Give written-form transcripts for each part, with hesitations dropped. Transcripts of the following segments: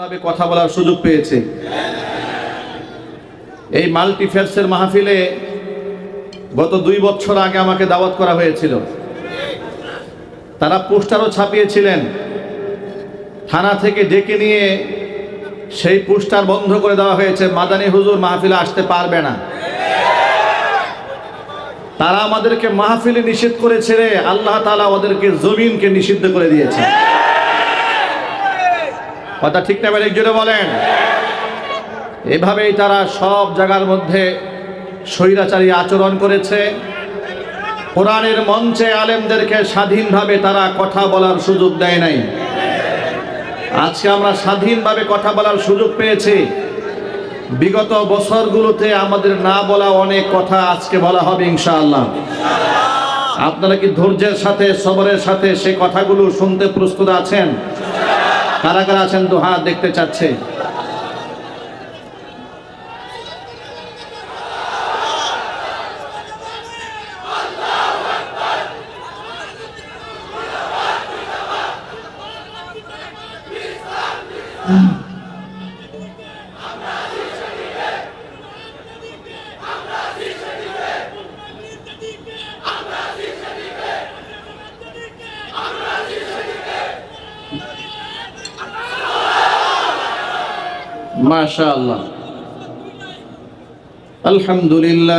ভাবে কথা বলার সুযোগ পেয়েছে। এই মাল্টিফেয়ার্সের মাহফিলে গত 2 বছর আগে আমাকে দাওয়াত করা হয়েছিল। তারা পোস্টারও ছাপিয়েছিলেন, থানা থেকে ডেকে নিয়ে সেই পোস্টার বন্ধ করে দেওয়া হয়েছে, মাদানী হুজুর মাহফিলে আসতে পারবে না। তারা আমাদেরকে মাহফিলে নিষেধ করেছে, আল্লাহ তাআলা ওদেরকে জমিনকে নিষিদ্ধ করে দিয়েছে। কথা ঠিক না? বের জোরে বলেন। এভাবেই তারা সব জায়গার মধ্যে স্বৈরাচারী আচরণ করেছে। কোরআনের মঞ্চে আলেমদেরকে স্বাধীনভাবে তারা কথা বলার সুযোগ দেয় নাই। আজকে আমরা স্বাধীনভাবে কথা বলার সুযোগ পেয়েছি। বিগত বছরগুলোতে আমাদের না বলা অনেক কথা আজকে বলা হবে ইনশাআল্লাহ। আপনারা কি ধৈর্যের সাথে, সবরের সাথে সেই কথাগুলো শুনতে প্রস্তুত আছেন? কারা কারা আছেন তো হাত দেখতে চাচ্ছে। মাশাআল্লাহ, আলহামদুলিল্লাহ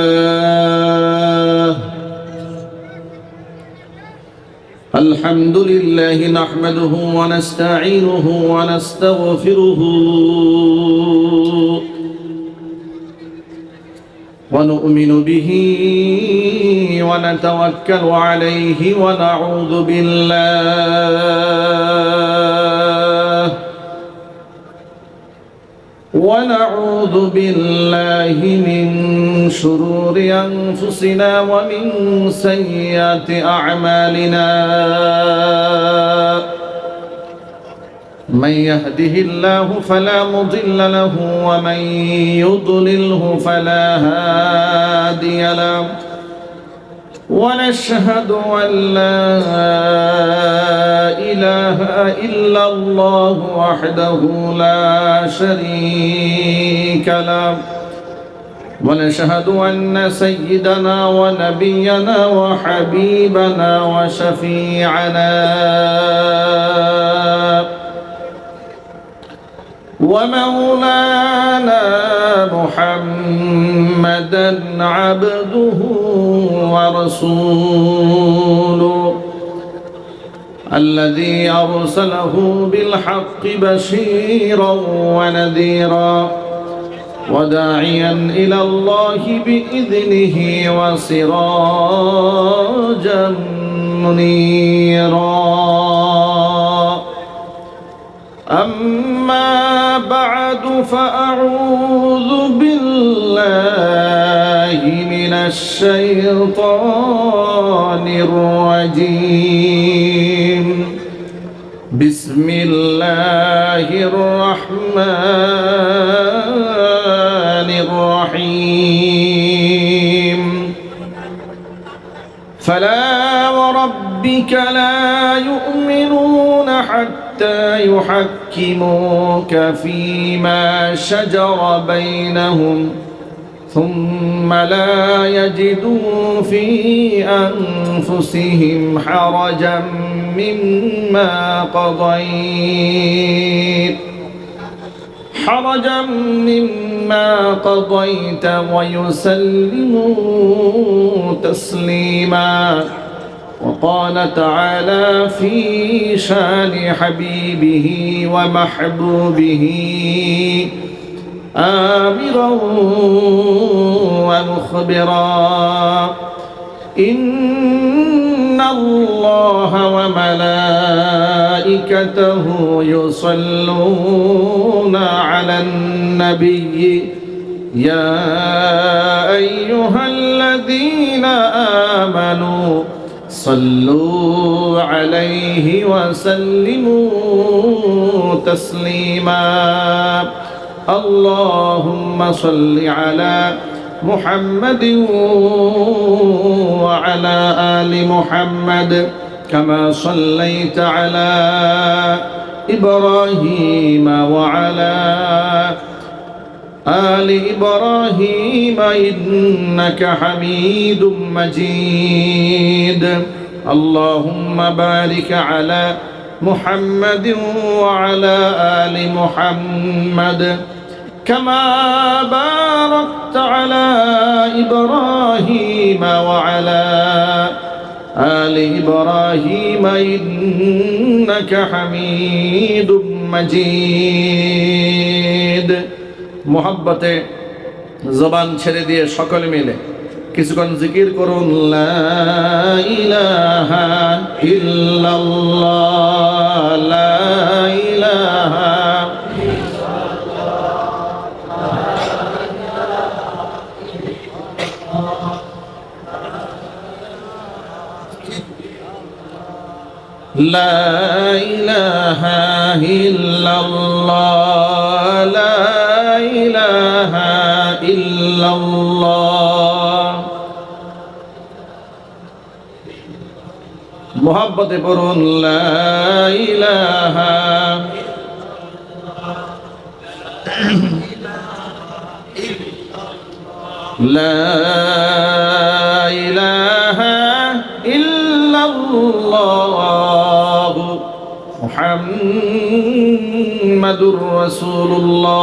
আলহামদুলিল্লাহ নাহমাদুহু ওয়া নাস্তাঈনুহু ওয়া নাস্তাগফিরুহু ওয়া নু'মিনু বিহি ওয়া নাতাওয়াক্কালু আলাইহি ওয়া নাউযু ونعوذ بالله من شرور أنفسنا ومن سيئات أعمالنا من يهده الله فلا مضل له ومن يضلله فلا هادي له ونشهد أن لا إله إلا الله وحده لا شريك له ونشهد أن سيدنا ونبينا وحبيبنا وشفيعنا ومولانا محمدا عبده ورسوله الذي أرسله بالحق بشيرا ونذيرا وداعيا إلى الله بإذنه وسراجا منيرا. أما بعد فأعوذ بالله من الشيطان الرجيم. بسم الله الرحمن الرحيم. فلا وربك لا يؤمنون حتى يحكموك فيما شجر بينهم ثم لا يجدوا في أنفسهم حرجا مما قضيت ويسلموا تسليما. وقال تعالى في شان حبيبه ومحبوبه آمرا ومخبرا إن الله وملائكته يصلون على النبي يا أيها الذين آمنوا صلوا عليه وسلموا تسليما. اللهم صل على محمد وعلى آل محمد كما صليت على إبراهيم وعلى آل إبراهيم إنك حميد مجيد اللهم بارك على محمد وعلى آل محمد كما باركت على إبراهيم وعلى آل إبراهيم إنك حميد مجيد محبته জবান ছেড়ে দিয়ে সকলে মিলে কিছুক্ষণ জিকির করুন লা ইলাহা ইল্লাল্লাহ লা ইলাহা لا إله إلا الله لا إله إلا الله محبت پرون لا إله لا إله إلا الله মুহাম্মাদুর রাসূলুল্লাহ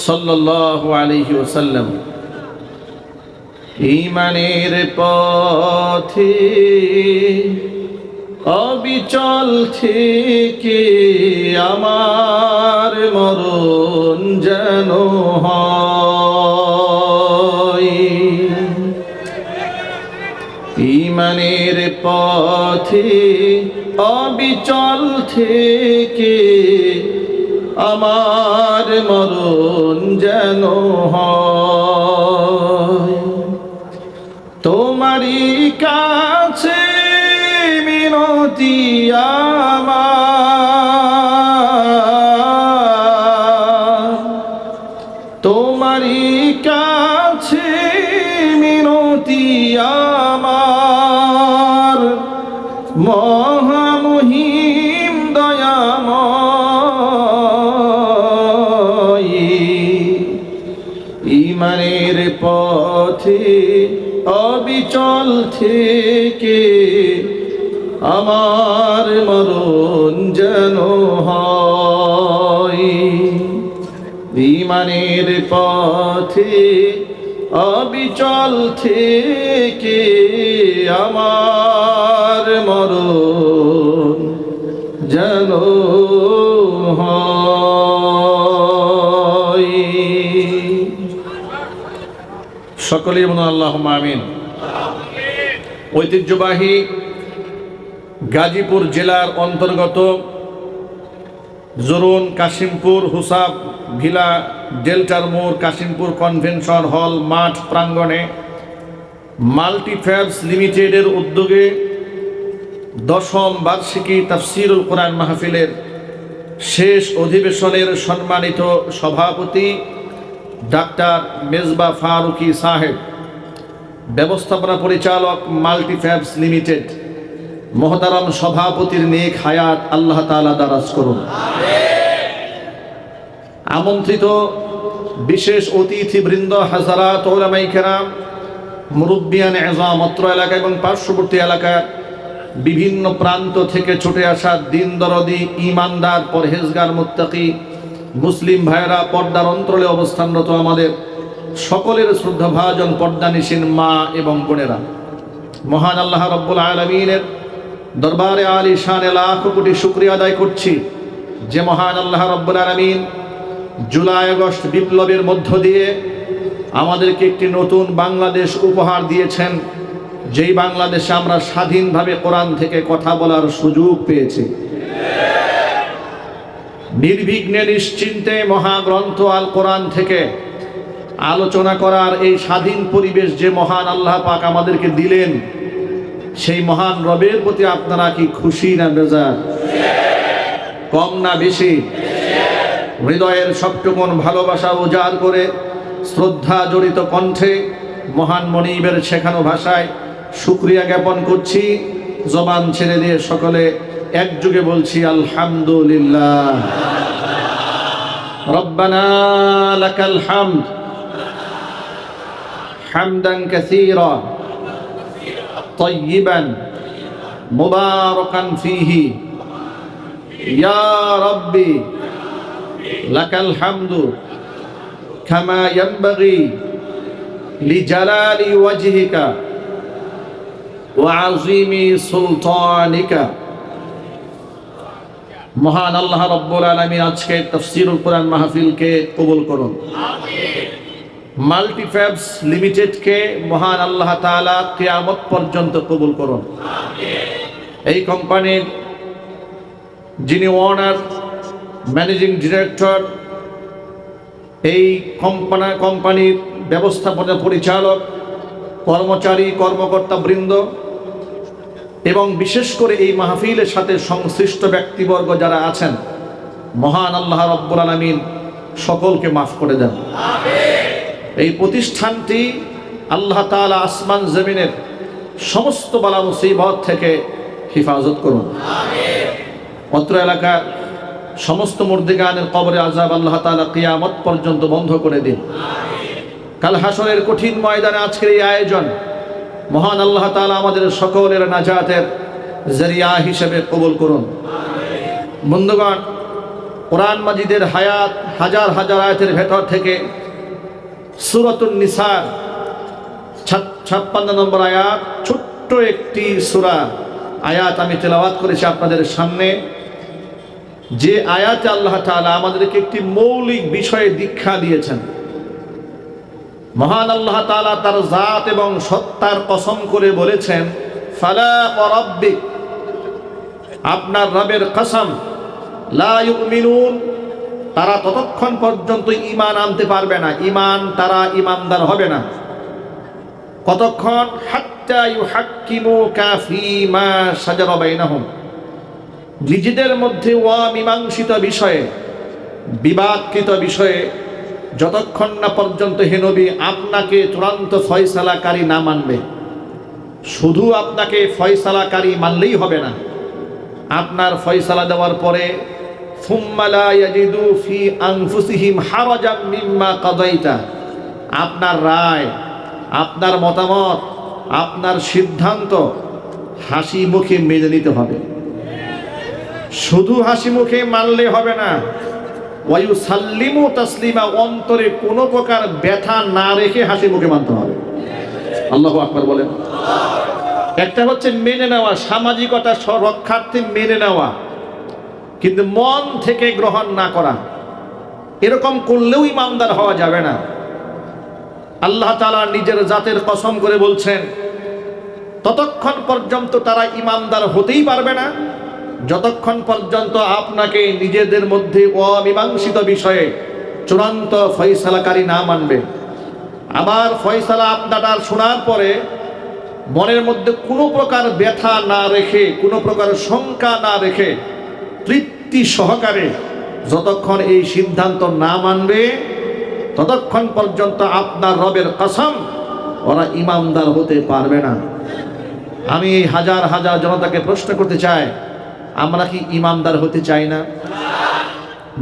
সাল্লাল্লাহু আলাইহি ওয়াসাল্লাম ঈমানের পথে অবিচল থেকে আমার মরণ যেন হয় ঈমানের পথে অবিচল থেকে আমার মরণ যেন হয় তোমারই কাছে মিনতি আমার তোমারই কাছে মিনতি আমার মহামহিম দয়াময় ঈমানের পথে অবিচল থেকে আমার মরণ যেন হয় ঈমানের পথে অবিচল থেকে আমার মরণ যেন হয় সকলেই বলুন আল্লাহুম্মা আমিন ঐতিহ্যবাহী গাজীপুর জেলার অন্তর্গত জোরন কাশিমপুর হুসাব ভিলা ডেল্টার মোড় কাশিমপুর কনভেনশন হল মাঠ প্রাঙ্গণে মাল্টিফ্যাবস লিমিটেডের উদ্যোগে 10ম বার্ষিকী তাফসীরুল কোরআন মাহফিলের শেষ অধিবেশনের সম্মানিত সভাপতি ডাক্তার মেজবা ফারুকী সাহেব, ব্যবস্থাপনা পরিচালক মাল্টিফ্যাবস লিমিটেড, মহতারাম সভাপতির নেক হায়াত আল্লাহ তাআলা দারাজ করুন। আমন্ত্রিত বিশেষ অতিথিবৃন্দ, হাজারাত উলামায়ে কেরাম, মুরব্বিয়ান এযাম, অত্র এলাকা এবং পার্শ্ববর্তী এলাকার বিভিন্ন প্রান্ত থেকে ছুটে আসা দিন দরদি, ইমানদার, পরহেজগার, মুত্তাকি মুসলিম ভাইয়েরা, পর্দার অন্তরালে অবস্থানরত আমাদের সকলের শ্রদ্ধাভাজন পর্দানিশীন মা এবং বোনেরা, মহান আল্লাহ রাব্বুল আলামিনের দরবারে আলিশানে লাখ কোটি শুকরিয়া আদায় করছি যে মহান আল্লাহ রাব্বুল আলামিন জুলাই আগস্ট বিপ্লবের মধ্য দিয়ে আমাদেরকে একটি নতুন বাংলাদেশ উপহার দিয়েছেন, যেই বাংলাদেশে আমরা স্বাধীনভাবে কোরআন থেকে কথা বলার সুযোগ পেয়েছি। নির্বিঘ্নে নিশ্চিন্তে মহাগ্রন্থ আল কোরআন থেকে আলোচনা করার এই স্বাধীন পরিবেশ যে মহান আল্লাহ পাক আমাদেরকে দিলেন, সেই মহান রবের প্রতি আপনারা কি খুশি না বেজার? কম না বেশি? হৃদয়ের সবটুকুন ভালোবাসা উজাড় করে শ্রদ্ধা জড়িত কণ্ঠে মহান মনিবের শেখানো ভাষায় শুকরিয়া জ্ঞাপন করছি। জবান ছেড়ে দিয়ে সকলে একযোগে বলছি আলহামদুলিল্লাহ। রব্বানা লাকাল হামদ হামদান কাসীরা তাইয়িবান মুবারাকান ফীহি ইয়া রাব্বি লাকাল হামদু কামা ইয়ানবাগি লিজালালি ওয়াজহিকা ওয়া আযীমি সুলতানিকা। মহান আল্লাহ রাব্বুল আলামিন আজকে তাফসীরুল কোরআন মাহফিলকে কবুল করুন। মাল্টিফ্যাবস লিমিটেডকে মহান আল্লাহ তাআলা কিয়ামত পর্যন্ত কবুল করুন। এই কোম্পানির যিনি ওনার, ম্যানেজিং ডিরেক্টর, এই কোম্পানির ব্যবস্থাপনা পরিচালক, কর্মচারী, কর্মকর্তা বৃন্দ এবং বিশেষ করে এই মাহফিলের সাথে সংশ্লিষ্ট ব্যক্তিবর্গ যারা আছেন, মহান আল্লাহ রাব্বুল আলামিন সকলকে মাফ করে দেন। এই প্রতিষ্ঠানটি আল্লাহ তাআলা আসমান জমিনের সমস্ত বালা মুসিবত থেকে হেফাজত করুন। অত্র এলাকার সমস্ত মুর্দিগানের কবরে আযাব আল্লাহ তাআলা কিয়ামত পর্যন্ত বন্ধ করে দিন। কাল হাসরের কঠিন ময়দানে আজকের এই আয়োজন মহান আল্লাহ তাআলা আমাদের সকলের নাজাতের জরিয়া হিসেবে কবুল করুন। বন্ধুগণ, কোরআন মাজিদের হায়াত হাজার হাজার আয়াতের ভেতর থেকে সূরাতুন নিসার 56 নম্বর আয়াত, ছোট্ট একটি সূরা আয়াত আমি তেলাওয়াত করেছি আপনাদের সামনে। যে আয়াতে আল্লাহ তাআলা আমাদেরকে একটি মৌলিক বিষয়ে দীক্ষা দিয়েছেন। মহান আল্লাহ তাআলা তার জাত এবং সত্তার কসম করে বলেছেন, ফালা ওয়া রাব্বিক, আপনার রবের কসম, লা ইউমিনুন, তারা ততক্ষণ পর্যন্ত ঈমান আনতে পারবে না, তারা ঈমানদার হবে না। কতক্ষণ? হাত্তা ইউহাক্কিমুকা ফীমা শাজারা বাইনাহুম, নিজেদের মধ্যে অমীমাংসিত বিষয়ে, বিবাদকৃত বিষয়ে যতক্ষণ না পর্যন্ত হে নবী আপনাকে চূড়ান্ত ফয়সালাকারী না মানবে। শুধু আপনাকে ফয়সালাকারী মানলেই হবে না, আপনার ফয়সালা দেওয়ার পরে সুম্মা লা ইয়াজিদু ফি আনফুসিহিম হারাজাম মিম্মা কাদাইতা, আপনার রায়, আপনার মতামত, আপনার সিদ্ধান্ত হাসি মুখে মেনে নিতে হবে। শুধু হাসি মুখে মানলে হবে না, ওয়ায়ুসাল্লিমু তাসলিমা, অন্তরে কোনো প্রকার ব্যথা না রেখে হাসি মুখে মানতে হবে। আল্লাহু আকবার বলেন। একটা হচ্ছে মেনে নেওয়া, সামাজিকতা রক্ষার্থে মেনে নেওয়া, কিন্তু মন থেকে গ্রহণ না করা, এরকম করলেও ঈমানদার হওয়া যাবে না। আল্লাহ তাআলা নিজের জাতের কসম করে বলছেন, ততক্ষণ পর্যন্ত তারা ঈমানদার হতেই পারবে না যতক্ষণ পর্যন্ত আপনাকে নিজেদের মধ্যে অমীমাংসিত বিষয়ে চূড়ান্ত ফয়সালাকারী না মানবে। আবার ফয়সালা আপনার শোনার পরে মনের মধ্যে কোনো প্রকার ব্যথা না রেখে, কোনো প্রকার শঙ্কা না রেখে তৃপ্তি সহকারে যতক্ষণ এই সিদ্ধান্ত না মানবে ততক্ষণ পর্যন্ত আপনার রবের কসম ওরা ঈমানদার হতে পারবে না। আমি এই হাজার হাজার জনতাকে প্রশ্ন করতে চাই, আমরা কি ঈমানদার হতে চাই না?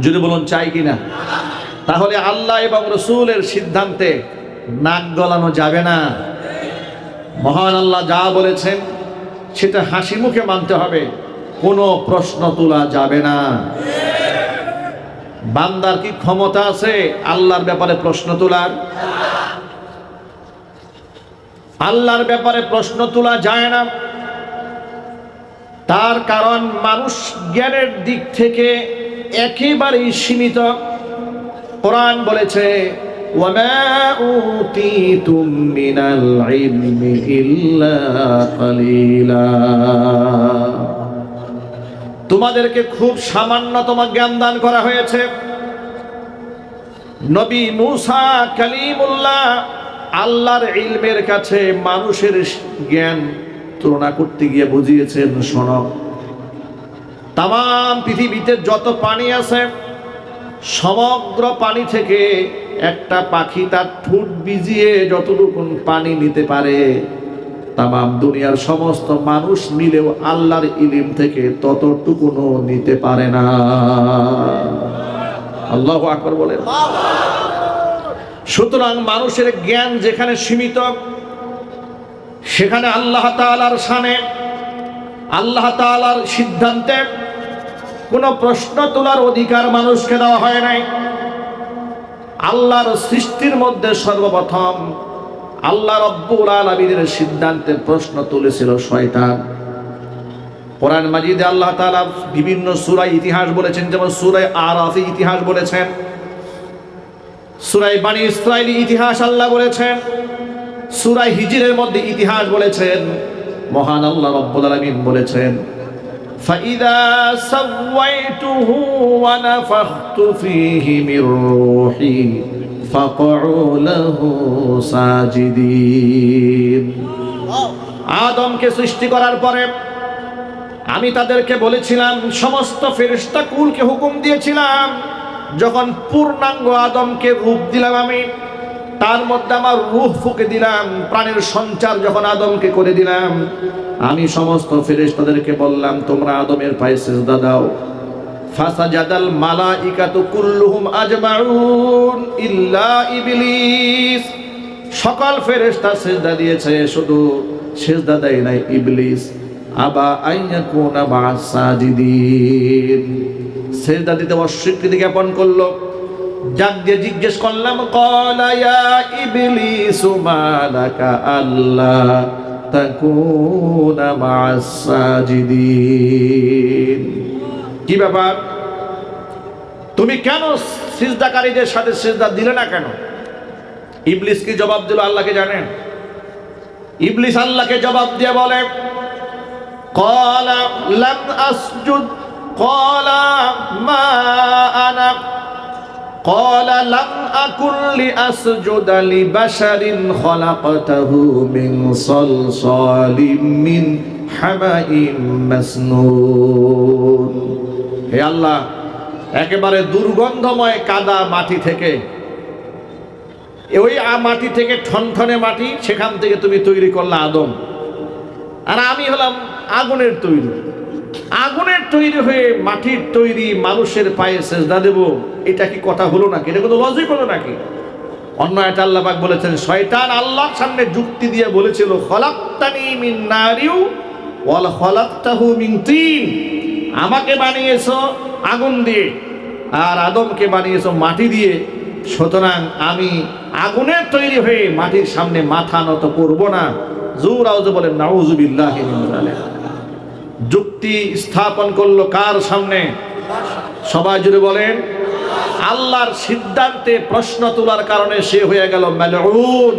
যদি বলুন চাই কিনা? তাহলে আল্লাহ এবং রাসূলের সিদ্ধান্তে নাক গলানো যাবে না। মহান আল্লাহ যা বলেছেন সেটা হাসি মুখে মানতে হবে, কোনো প্রশ্ন তোলা যাবে না। বান্দার কি ক্ষমতা আছে আল্লাহর ব্যাপারে প্রশ্ন তোলার? আল্লাহর ব্যাপারে প্রশ্ন তোলা যায় না। তার কারণ মানুষ জ্ঞানের দিক থেকে একেবারেই সীমিত। কোরআন বলেছে, ওয়ামা উতীতুম মিনাল ইলমি ইল্লা কালিলা, তোমাদেরকে খুব সামান্যতম জ্ঞান দান করা হয়েছে। নবী মূসা কালিমুল্লাহ আল্লাহর ইলমের কাছে মানুষের জ্ঞান তুলনা করতে গিয়ে বুঝিয়েছেন, শোনো, তাম পৃথিবীতে যত পানি আছে সমগ্র পানি থেকে একটা পাখি তার ঠোঁট ভিজিয়ে যতটুকু পানি নিতে পারে তামাম দুনিয়ার সমস্ত মানুষ মিলেও আল্লাহর ইলম থেকে ততটুকুও নিতে পারে না। আল্লাহু আকবার বলেন। সুতরাং মানুষের জ্ঞান যেখানে সীমিত, সেখানে আল্লাহ তাআলার শানে, আল্লাহ তাআলার সিদ্ধান্তে কোনো প্রশ্ন তোলার অধিকার মানুষকে দেওয়া হয় নাই। আল্লাহর সৃষ্টির মধ্যে সর্বপ্রথম আল্লাহ রাব্বুল আলামিনের সিদ্ধান্তে প্রশ্ন তুলেছিল শয়তান। কোরআন মাজিদে আল্লাহ তাআলা বিভিন্ন সূরায় ইতিহাস বলেছেন, যেমন সূরা আরাফে ইতিহাস বলেছেন, সূরা বানী ইসরাঈল ইতিহাস আল্লাহ বলেছেন, সূরা হিজরের মধ্যে ইতিহাস বলেছেন। মহান আল্লাহ রাব্বুল আলামিন বলেছেন, فَإِذَا سَوَّيْتُهُ وَنَفَخْتُ فِيهِ مِنْ رُوحِي فَقَعُوا لَهُ سَاجِدِينَ। আদমকে সৃষ্টি করার পরে আমি তাদেরকে বলেছিলাম, সমস্ত ফেরেশতা কুলকে হুকুম দিয়েছিলাম, যখন পূর্ণাঙ্গ আদমকে রূপ দিলাম, আমি তার মধ্যে আমার রূহ ফুঁকে দিলাম, প্রাণের সঞ্চার যখন আদমকে করে দিলাম, আমি সমস্ত ফেরেশতাদেরকে বললাম তোমরা আদমের পায়ে সিজদা দাও। ফাসাজাদাল মালাইকাতু কুল্লুহুম আজমাউন ইল্লা ইবলিস। সকল ফেরেশতা সিজদা দিয়েছে, শুধু সিজদা দেয় নাই ইবলিস। আবা আইয়াকুনা মা'আস সাজিদিন, সিজদা দিতে অস্বীকৃতি জ্ঞাপন করলো। যাক দিয়ে জিজ্ঞেস করলাম, ক্বালা ইয়া ইবলিসু মা লাকা আল্লা তাকুনা মা'আস সাজিদিন। কি ব্যাপার, তুমি কেন সিজদাকারীদের সাথে সিজদা দিলে না কেন? ইবলিস কি জবাব দিল আল্লাহকে জানেন? ইবলিস আল্লাহকে জবাব দিয়ে বলে, ক্বালা লাম আসজুদ, ক্বালা মা আনা, ক্বালা লাম আকুল লিআসজুদা লিবাশারিন খলাকতাহু মিন সালসালিম মিন হামাইম মাসনুন। হে আল্লাহ, একেবারে দুর্গন্ধময় কাদা মাটি থেকে, ওই মাটি থেকে ঠনঠনে মাটি, সেখান থেকে তুমি তৈরি করলে আদম, আর আমি হলাম আগুনের তৈরি। আগুনের তৈরি হয়ে মাটির তৈরি মানুষের পায়ে সেজদা দেব, এটা কি কথা হলো নাকি? এটা কোনো লজিক হলো নাকি? অন্য একটা আল্লাহ পাক বলেছেন, শয়তান আল্লাহর সামনে যুক্তি দিয়ে বলেছিল, খলাকতানি মিন নারিউ ওয়াল খলাকতাহু মিন তিন। আমাকে বানিয়েছো আগুন দিয়ে আর আদমকে বানিয়েছো মাটি দিয়ে, সুতরাং আমি আগুনের তৈরি হয়ে মাটির সামনে মাথা নত করব না। জোর আওয়াজে বলেন নাউযুবিল্লাহি মিন যালিক। যুক্তি স্থাপন করলো কার সামনে? সবাই জুড়ে বলেন আল্লাহর সিদ্ধান্তে প্রশ্ন তোলার কারণে সে হয়ে গেল মালউন।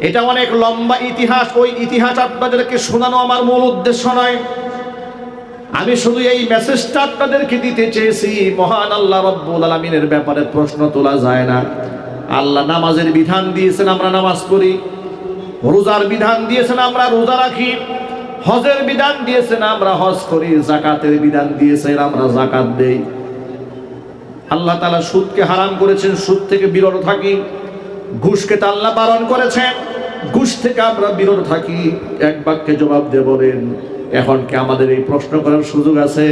এটা অনেক লম্বা ইতিহাস, ওই ইতিহাস আপনাদেরকে শোনানো আমার মূল উদ্দেশ্য নয়। আমি শুধু এই মেসেজটা আপনাদেরকে দিতে চেয়েছি, মহান আল্লাহ রাব্বুল আলামিনের ব্যাপারে প্রশ্ন তোলা যায় না। আল্লাহ নামাজের বিধান দিয়েছেন, আমরা নামাজ পড়ি। রোজার বিধান দিয়েছেন, আমরা রোজা রাখি। হজের বিধান দিয়েছেন, আমরা হজ করি। যাকাতের বিধান দিয়েছেন, আমরা যাকাত দেই। আল্লাহ তাআলা সুদকে হারাম করেছেন, সুদ থেকে বিরত থাকি। ঘুষকে তো আল্লাহ বারণ করেছেন, ঘুষ থেকে আমরা বিরত থাকি। এক বাক্যে জবাব দিয়ে বলেন, এখন কি আমাদের এই প্রশ্ন করার সুযোগ আছে?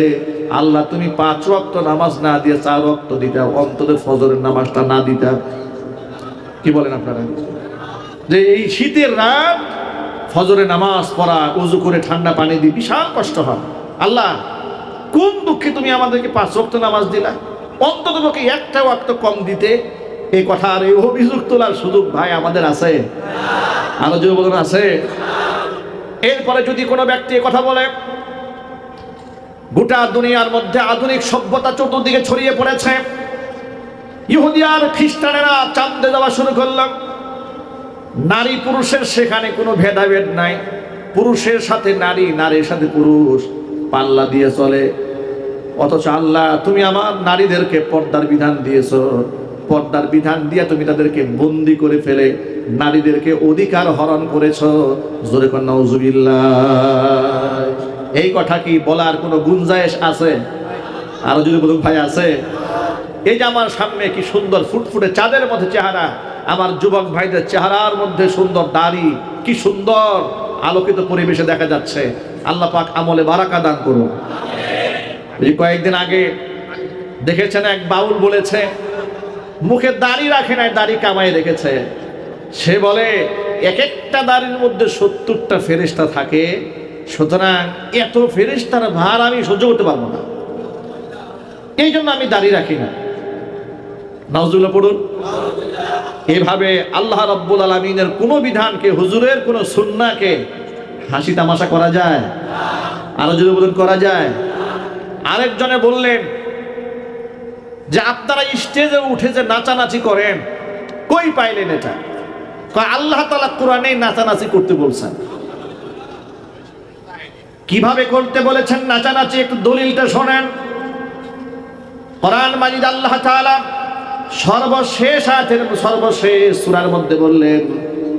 আল্লাহ তুমি 5 ওয়াক্ত নামাজ না দিয়ে 4 ওয়াক্ত দিতা, অন্তত ফজরের নামাজটা না দিতা। কি বলেন আপনারা? যে এই শীতের রাত ফজরের নামাজ পড়া, ওযু করে ঠান্ডা পানি দিয়ে বিশাল কষ্ট হয়। আল্লাহ কোন দুঃখে তুমি আমাদেরকে 5 ওয়াক্ত নামাজ দিলা? অন্তত পক্ষে একটা ওয়াক্ত কম দিতে। এই কথা আর এই অভিযোগ তোলার সুযোগ ভাই আমাদের আছে? আরো জোরে বলুন আছে? এরপরে যদি কোনো ব্যক্তি কথা বলে, গোটা দুনিয়ার মধ্যে আধুনিক সভ্যতা চতুর্দিকে ছড়িয়ে পড়েছে, ইহুদি আর খ্রিস্টানেরা চাঁদে যাওয়া শুরু করলাম, নারী পুরুষের সেখানে কোনো ভেদাভেদ নাই, পুরুষের সাথে নারী, নারীর সাথে পুরুষ পাল্লা দিয়ে চলে। অথচ আল্লাহ তুমি আমার নারীদেরকে পর্দার বিধান দিয়েছো, পর্দার বিধান দিয়ে তুমি তাদেরকে বন্দি করে ফেলে নারীদেরকে অধিকার হরণ করেছো। জোরে কর নাউযুবিল্লাহ। এই কথা কি বলার কোনো গুঞ্জাইশ আছে? আরো যদি বলুন ভাই আছে? এই যে আমার সামনে কি সুন্দর ফুটফুটে চাঁদের মধ্যে চেহারা, আমার যুবক ভাইদের চেহারার মধ্যে সুন্দর দাড়ি, কি সুন্দর আলোকিত পরিবেশে দেখা যাচ্ছে। আল্লাহ পাক আমলে বারাকা দান করুন। এই কয়েকদিন আগে দেখেছেন এক বাউল বলেছে, মুখে দাড়ি রাখে নাই, দাড়ি কামাই রেখেছে। সে বলে এক একটা দাড়ির মধ্যে 70টা ফেরেশতা থাকে, সুতরাং এত ফেরেশতার ভার আমি সহ্য করতে পারবো না, এই জন্য আমি দাড়ি রাখি না। নাউজুবিল্লাহ পড়ুন। এভাবে আল্লাহ রাব্বুল আলামিনের কোনো বিধানকে, হুজুরের কোনো সুন্নাহকে হাসি তামাশা করা যায়? আরো যদি বলুন করা যায়। আরেকজনে বললেন যে আপনারা স্টেজে উঠে যে নাচানাচি করেন, কই পাইলেন এটা? কয় আল্লাহ তাআলা কোরআনে নাচানাচি করতে বলছেন। কিভাবে করতে বলেছেন নাচানাচি, একটু দলিলটা শোনেন। কোরআন মাজিদ আল্লাহ তাআলা সর্বশেষ আয়াতের সর্বশেষ সূরার মধ্যে বললেন,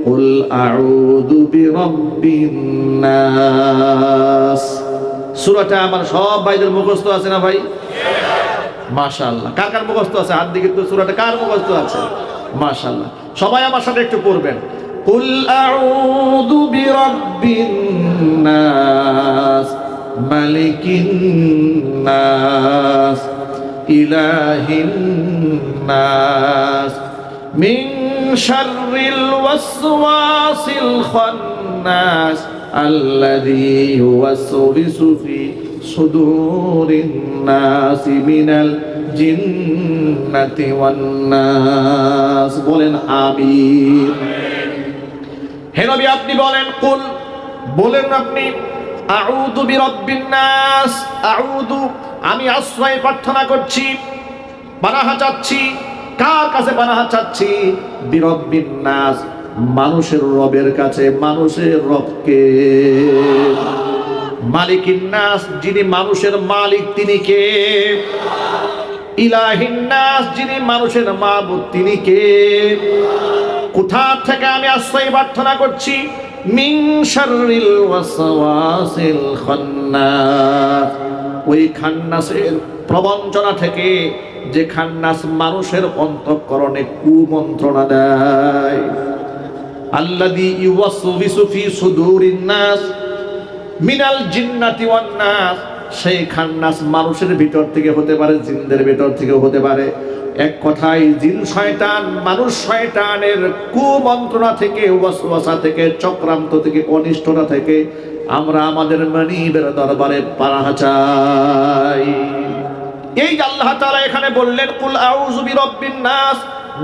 কুল আউযু বিরাব্বিন নাস। সূরাটা আমার সব ভাইদের মুখস্থ আছে না ভাই? মাশাআল্লাহ। কার কার মুখস্থ আছে হাত দিকে তো। সূরাটা কার মুখস্থ আছে? মাশাআল্লাহ। সবাই আমার সাথে একটু পড়বেন। কুল আউযু বিরাব্বিন নাস মালিকিন নাস ইলাহিন নাস মিন শাররিল ওয়াসওয়াসিল খান্নাস আল্লাযী ইউওয়াসওয়িসু ফি সুদুরিন নাসি মিনাল জিন্নাতি ওয়ান নাস। বলেন আমিন। হে নবী আপনি বলেন, কুল বলেন আপনি, আউযু বিরাব্বিন নাস, আউযু আমি আশ্রয় প্রার্থনা করছি, পানাহা চাচ্ছি। কার কাছে পানাহা চাচ্ছি? বিরাব্বিন নাস, মানুষের রবের কাছে। মানুষের রবকে? মালিকিন নাস, যিনি মানুষের মালিক তিনি কে? ইলাহিন নাস, যিনি মানুষের মাবুদ তিনি কে? কোথা থেকে আমি আশ্রয় প্রার্থনা করছি? মিন শাররিল ওয়াসওয়াসিল খান্নাস, ওই খান্নাসের প্রবঞ্চনা থেকে, যে খান্নাস মানুষের অন্তঃকরণে কুমন্ত্রণা দেয়। আল্লাযী ইউওয়াসওয়িসু ফি সুদুরিন নাস মিনাল জিন্নাতি ওয়ান নাস, সেই খান্নাস মানুষের ভিতর থেকে হতে পারে, জিনদের ভিতর থেকে হতে পারে। এক কথায় জিন শয়তান, মানুষ শয়তানের কুমন্ত্রণা থেকে, ওয়াসওয়াসা থেকে, চক্রান্ত থেকে, অনিষ্টতা থেকে আমরা আমাদের মানিবের দরবারে পানাহা চাই। এই যে আল্লাহ তাআলা এখানে বললেন কুল আউযু বিরাব্বিন নাস,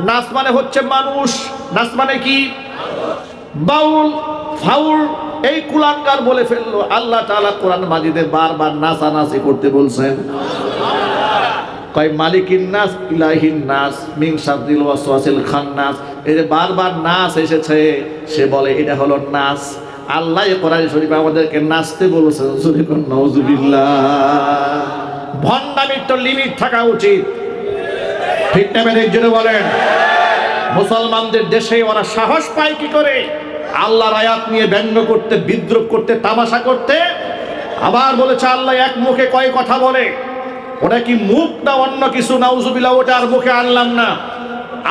নাস মানে হচ্ছে মানুষ। নাস মানে কি? বাউল ফাউল এই কুলাঙ্গার বলে ফেললো। আল্লাহ তাআলা কোরআন মাজিদে বারবার নাচানাচি করতে বলছেন। কয় মালিকিন নাস ইলাহিন নাস মিন শাররিল ওয়াসওয়াসিল খান্নাস, এই যে বারবার নাচ এসেছে, সে বলে এটা হলো নাচ। আল্লাহ কোরআন শরীফে আমাদেরকে নাচতে বলেছেন। নাউজুবিল্লাহ। ভণ্ডামির তো লিমিট থাকা উচিত, ঠিক না? মেরে জন্য বলেন। মুসলমানদের দেশে ওরা সাহস পায় কি করে আল্লাহর আয়াত নিয়ে ব্যঙ্গ করতে, বিদ্রুপ করতে, তামাশা করতে? আবার বলেছে আল্লাহ এক মুখে কয় কথা বলে। ওটা কি মুখ না অন্য কিছু? নাউজুবিল্লাহ। ওটা আর মুখে আনলাম না।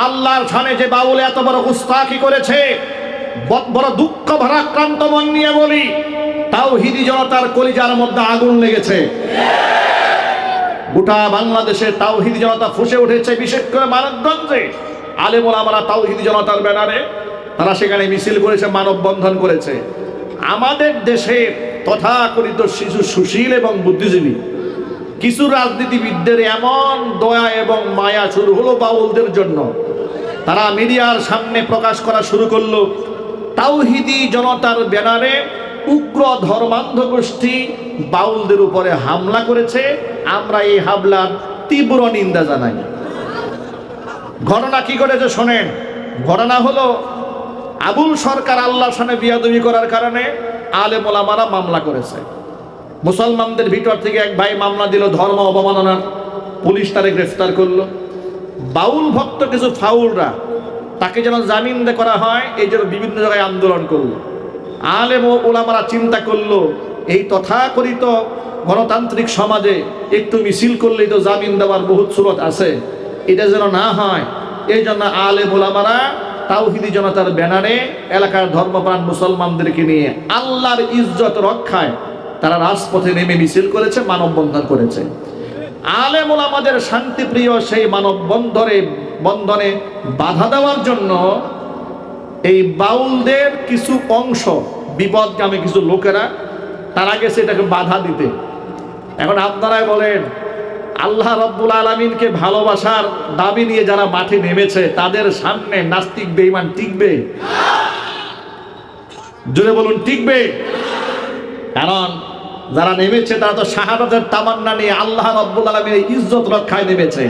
আল্লাহর শানে যে বাউল এত বড় গুস্তাখি করেছে, বড় দুঃখ ভারাক্রান্ত মন নিয়ে বলি, তাওহীদি জনতার কলিজার মধ্যে আগুন লেগেছে। গোটা বাংলাদেশে তাওহীদি জনতা ফুসে উঠেছে, বিশেষ করে মানিকগঞ্জে আলেম ওলামারা তাওহীদি জনতার ব্যানারে তারা সেখানে মিছিল করেছে, মানববন্ধন করেছে। আমাদের দেশে তথাকথিত শিশু সুশীল এবং বুদ্ধিজীবী কিছু রাজনীতিবিদদের এমন দয়া এবং মায়া শুরু হলো বাউলদের জন্য, তারা মিডিয়ার সামনে প্রকাশ করা শুরু করলো তাওহীদি জনতার ব্যানারে উগ্র ধর্মান্ধ গোষ্ঠী বাউলদের উপরে হামলা করেছে। আমরা এই হামলার তীব্র নিন্দা জানাই। ঘটনা কি করেছে শোনেন। ঘটনা হলো আবুল সরকার আল্লাহর সামনে বিয়াদবি করার কারণে আলেম ওলামারা মামলা করেছে। মুসলমানদের ভিতর থেকে এক ভাই মামলা দিল ধর্ম অবমাননার, পুলিশ তারে গ্রেফতার করলো। বাউল ভক্ত কিছু ফাউলরা তাকে যেন জামিন করা হয় এই জন্য বিভিন্ন জায়গায় আন্দোলন করলো। আলেম ও ওলামারা চিন্তা করলো এই তথাকথিত গণতান্ত্রিক সমাজে একটু মিছিল করলেই তো জামিন দেওয়ার বহুত সুরত আছে, এটা যেন না হয়। এই জন্য আলেম ওলামারা তাওহীদি জনতার ব্যানারে এলাকার ধর্মপ্রাণ মুসলমানদেরকে নিয়ে আল্লাহর ইজ্জত রক্ষায় তারা রাজপথে নেমে মিছিল করেছে, মানববন্ধন করেছে। আলেম ওলামাদের শান্তিপ্রিয় সেই বন্ধনে বাধা দেওয়ার জন্য এই বাউলদের কিছু অংশ, বিপদগামী কিছু লোকেরা তারা গেছে এটাকে বাধা দিতে। এখন আপনারাই বলেন, আল্লাহ রাব্বুল আলামিনকে ভালোবাসার দাবি নিয়ে যারা মাঠে নেমেছে তাদের সামনে নাস্তিক বেঈমান টিকবে? জোরে বলুন, টিকবে? কারণ যারা নেমেছে তারা তো শাহাদাতের তামান্না নিয়ে আল্লাহ রাব্বুল আলামিনের ইজ্জত রক্ষায় নেমেছে,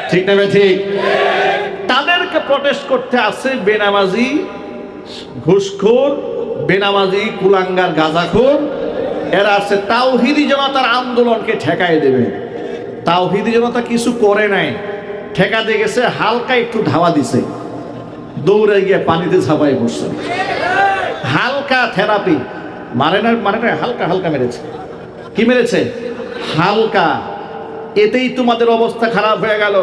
ঠিক না? ঠিক। তাদেরকে প্রটেস্ট করতে আসে বেনামাজি, ঘুষখোর, বেনামাজি, কুলাঙ্গার, গাঁজাখোর। এরা আছে তাওহীদি জনতার আন্দোলনকে ঠেকায় দেবে। তাওহীদি জনতা কিছু করে নাই, ঠেকাতে গেছে, হালকা একটু ধাওয়া দিছে, দৌড়ে গিয়ে পানিতে ঝাঁপাই পড়ছে। হালকা থেরাপি, মারে না, হালকা হালকা মেরেছে। কি মেরেছে? হালকা। এতেই তোমাদের অবস্থা খারাপ হয়ে গেল,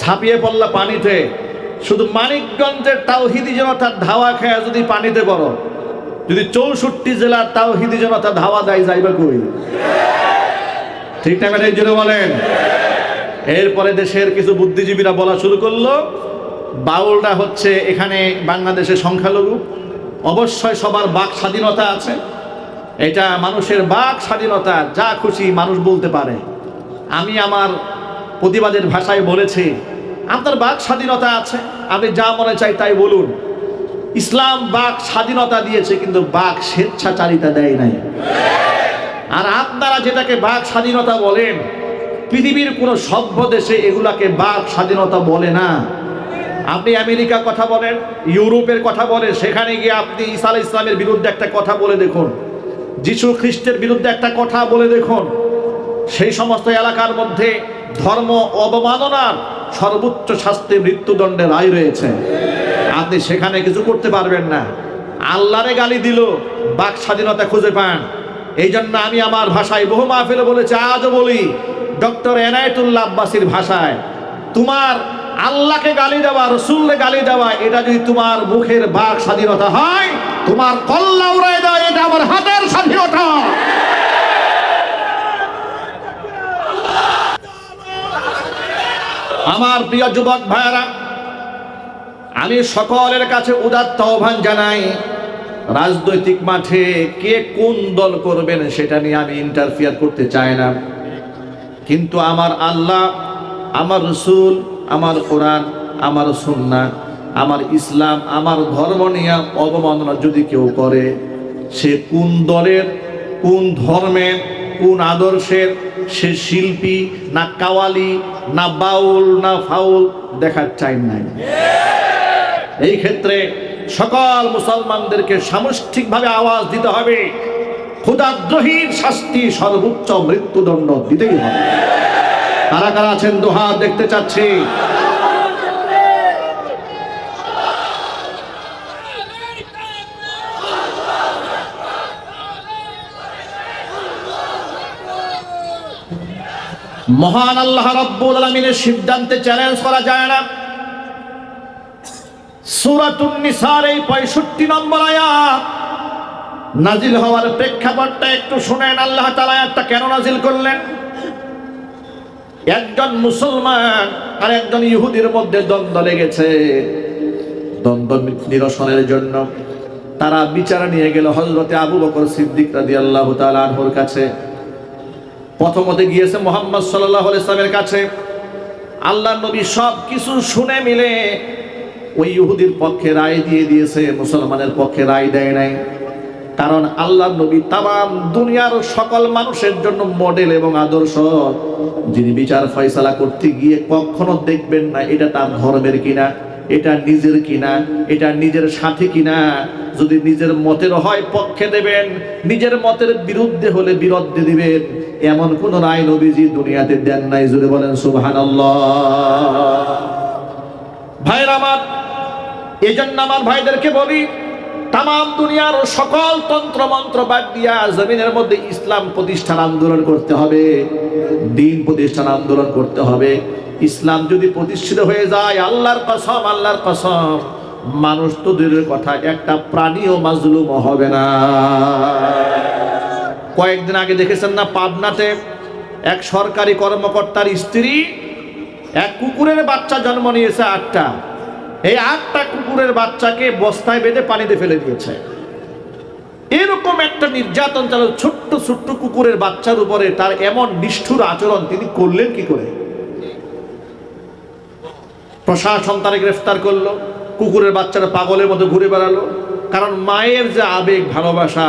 ঝাঁপিয়ে পড়লা পানিতে। শুধু মানিকগঞ্জের তাওহীদি জনতার ধাওয়া খেয়ে যদি পানিতে পড়ো, যদি 64 জেলার তাওহীদি জনতা ধাওয়া দেয়, যাইবে কই? ঠিক না? এই জন্য বলেন। এরপরে দেশের কিছু বুদ্ধিজীবীরা বলা শুরু করলো, বাউলরা হচ্ছে এখানে বাংলাদেশের সংখ্যালঘু, অবশ্যই সবার বাক স্বাধীনতা আছে, এটা মানুষের বাক স্বাধীনতা, যা খুশি মানুষ বলতে পারে। আমি আমার প্রতিবাদের ভাষায় বলেছি, আপনার বাক স্বাধীনতা আছে, আপনি যা মনে চাই তাই বলুন। ইসলাম বাক স্বাধীনতা দিয়েছে, কিন্তু বাক স্বেচ্ছাচারিতা দেয় নাই। আর আপনারা যেটাকে বাক স্বাধীনতা বলেন, পৃথিবীর কোনো সভ্য দেশে এগুলাকে বাক স্বাধীনতা বলে না। আপনি আমেরিকার কথা বলেন, ইউরোপের কথা বলেন, সেখানে গিয়ে আপনি ঈসা আলাইহিস সালামের বিরুদ্ধে একটা কথা বলে দেখুন, যিশু খ্রিস্টের বিরুদ্ধে একটা কথা বলে দেখুন, সেই সমস্ত এলাকার মধ্যে ধর্ম অবমাননার সর্বোচ্চ শাস্তি মৃত্যুদণ্ডের রায় রয়েছে। আপনি সেখানে কিছু করতে পারবেন না। আল্লাহরে গালি দিল, বাক স্বাধীনতা খুঁজে পান। এই জন্য আমি আমার ভাষায় বহু মাহফিলে বলেছি, আজও বলি, ডক্টর এনায়েতুল্লাহ আব্বাসীর ভাষায়, তোমার আল্লাহকে গালি দেওয়া, রসুলকে গালি দেওয়া, এটা যদি তোমার মুখের বাক স্বাধীনতা হয়, তোমার কল্লা উড়াই দেওয়া এটা আমার হাতের স্বাধীনতা। আমার প্রিয় যুবক ভাইয়েরা, আমি সকলের কাছে উদাত্ত আহ্বান জানাই, রাজনৈতিক মাঠে কে কোন দল করবেন সেটা নিয়ে আমি ইন্টারফিয়ার করতে চাই না, কিন্তু আমার আল্লাহ, আমার রসুল, আমার কোরআন, আমার সুন্নাহ, আমার ইসলাম, আমার ধর্ম নিয়ে অবমাননা যদি কেউ করে, সে কোন দলের, কোন ধর্মের, কোন আদর্শের, সে শিল্পী না কাওয়ালি না বাউল না ফাউল দেখার চাই নাই। এই ক্ষেত্রে সকল মুসলমানদেরকে সামষ্টিকভাবে আওয়াজ দিতে হবে, ক্ষুধাদ্রোহীর শাস্তি সর্বোচ্চ মৃত্যুদণ্ড দিতেই হবে। কারা কারা আছেন দুহাত দেখতে চাচ্ছি। মহান আল্লাহ রাব্বুল আলামিনের সিদ্ধান্তে চ্যালেঞ্জ করা যায় না। সূরাতুন নিসার এই 65 নম্বর আয়াত নাজিল হওয়ার প্রেক্ষাপটটা একটু শুনেন। আল্লাহ তাআলা আয়াতটা কেন নাজিল করলেন? একজন মুসলমান আর একজন ইহুদির মধ্যে দ্বন্দ্ব লেগেছে। দ্বন্দ্ব নিরসনের জন্য তারা বিচার নিয়ে গেল হযরতে আবু বকর সিদ্দিক রাদিয়াল্লাহু তাআলা আনহুর কাছে। প্রথমত গিয়েছে মুহাম্মদ সাল্লাল্লাহু আলাইহি ওয়াসাল্লামের কাছে। আল্লাহর নবী সব কিছু শুনে মিলে ওই ইহুদির পক্ষে রায় দিয়ে দিয়েছে, মুসলমানের পক্ষে রায় দেয় নাই। কারণ আল্লাহর নবী তামাম দুনিয়ার সকল মানুষের জন্য মডেল এবং আদর্শ। যিনি বিচার ফয়সালা করতে গিয়ে কখনো দেখবেন না এটা তার ধর্মের কিনা, এটা নিজের কিনা, এটা নিজের সাথী কিনা। যদি নিজের মতের হয় পক্ষে দেবেন, নিজের মতের বিরুদ্ধে হলে বিরুদ্ধে দিবেন। এমন কোন রায় নবীজি দুনিয়াতে দেন নাই। জুড়ে বলেন সুবহানাল্লাহ। ভাইরা আমার, এজন্য আমার ভাইদেরকে বলি, তামাম দুনিয়ার সকল তন্ত্র মন্ত্র বাদ দিয়া জমিনের মধ্যে ইসলাম প্রতিষ্ঠার আন্দোলন করতে হবে, দ্বীন প্রতিষ্ঠার আন্দোলন করতে হবে। ইসলাম যদি প্রতিষ্ঠিত হয়ে যায়, আল্লাহর কসম, মানুষ তো দূরের কথা, একটা প্রাণীও মাজলুম হবে না। কয়েকদিন আগে দেখেছেন না, পাবনাতে এক সরকারি কর্মকর্তার স্ত্রী এক কুকুরের বাচ্চা জন্ম নিয়েছে 8টা। এই 8টা কুকুরের বাচ্চাকে বস্তায় বেঁধে পানিতে ফেলে দিয়েছে। এরকম একটা নির্যাতন চালু ছোট্ট ছোট্ট কুকুরের বাচ্চার উপরে, তার এমন নিষ্ঠুর আচরণ তিনি করলেন কি করে? প্রশাসন তারা গ্রেফতার করলো। কুকুরের বাচ্চারা পাগলের মতো ঘুরে বেড়ালো। কারণ মায়ের যে আবেগ ভালোবাসা,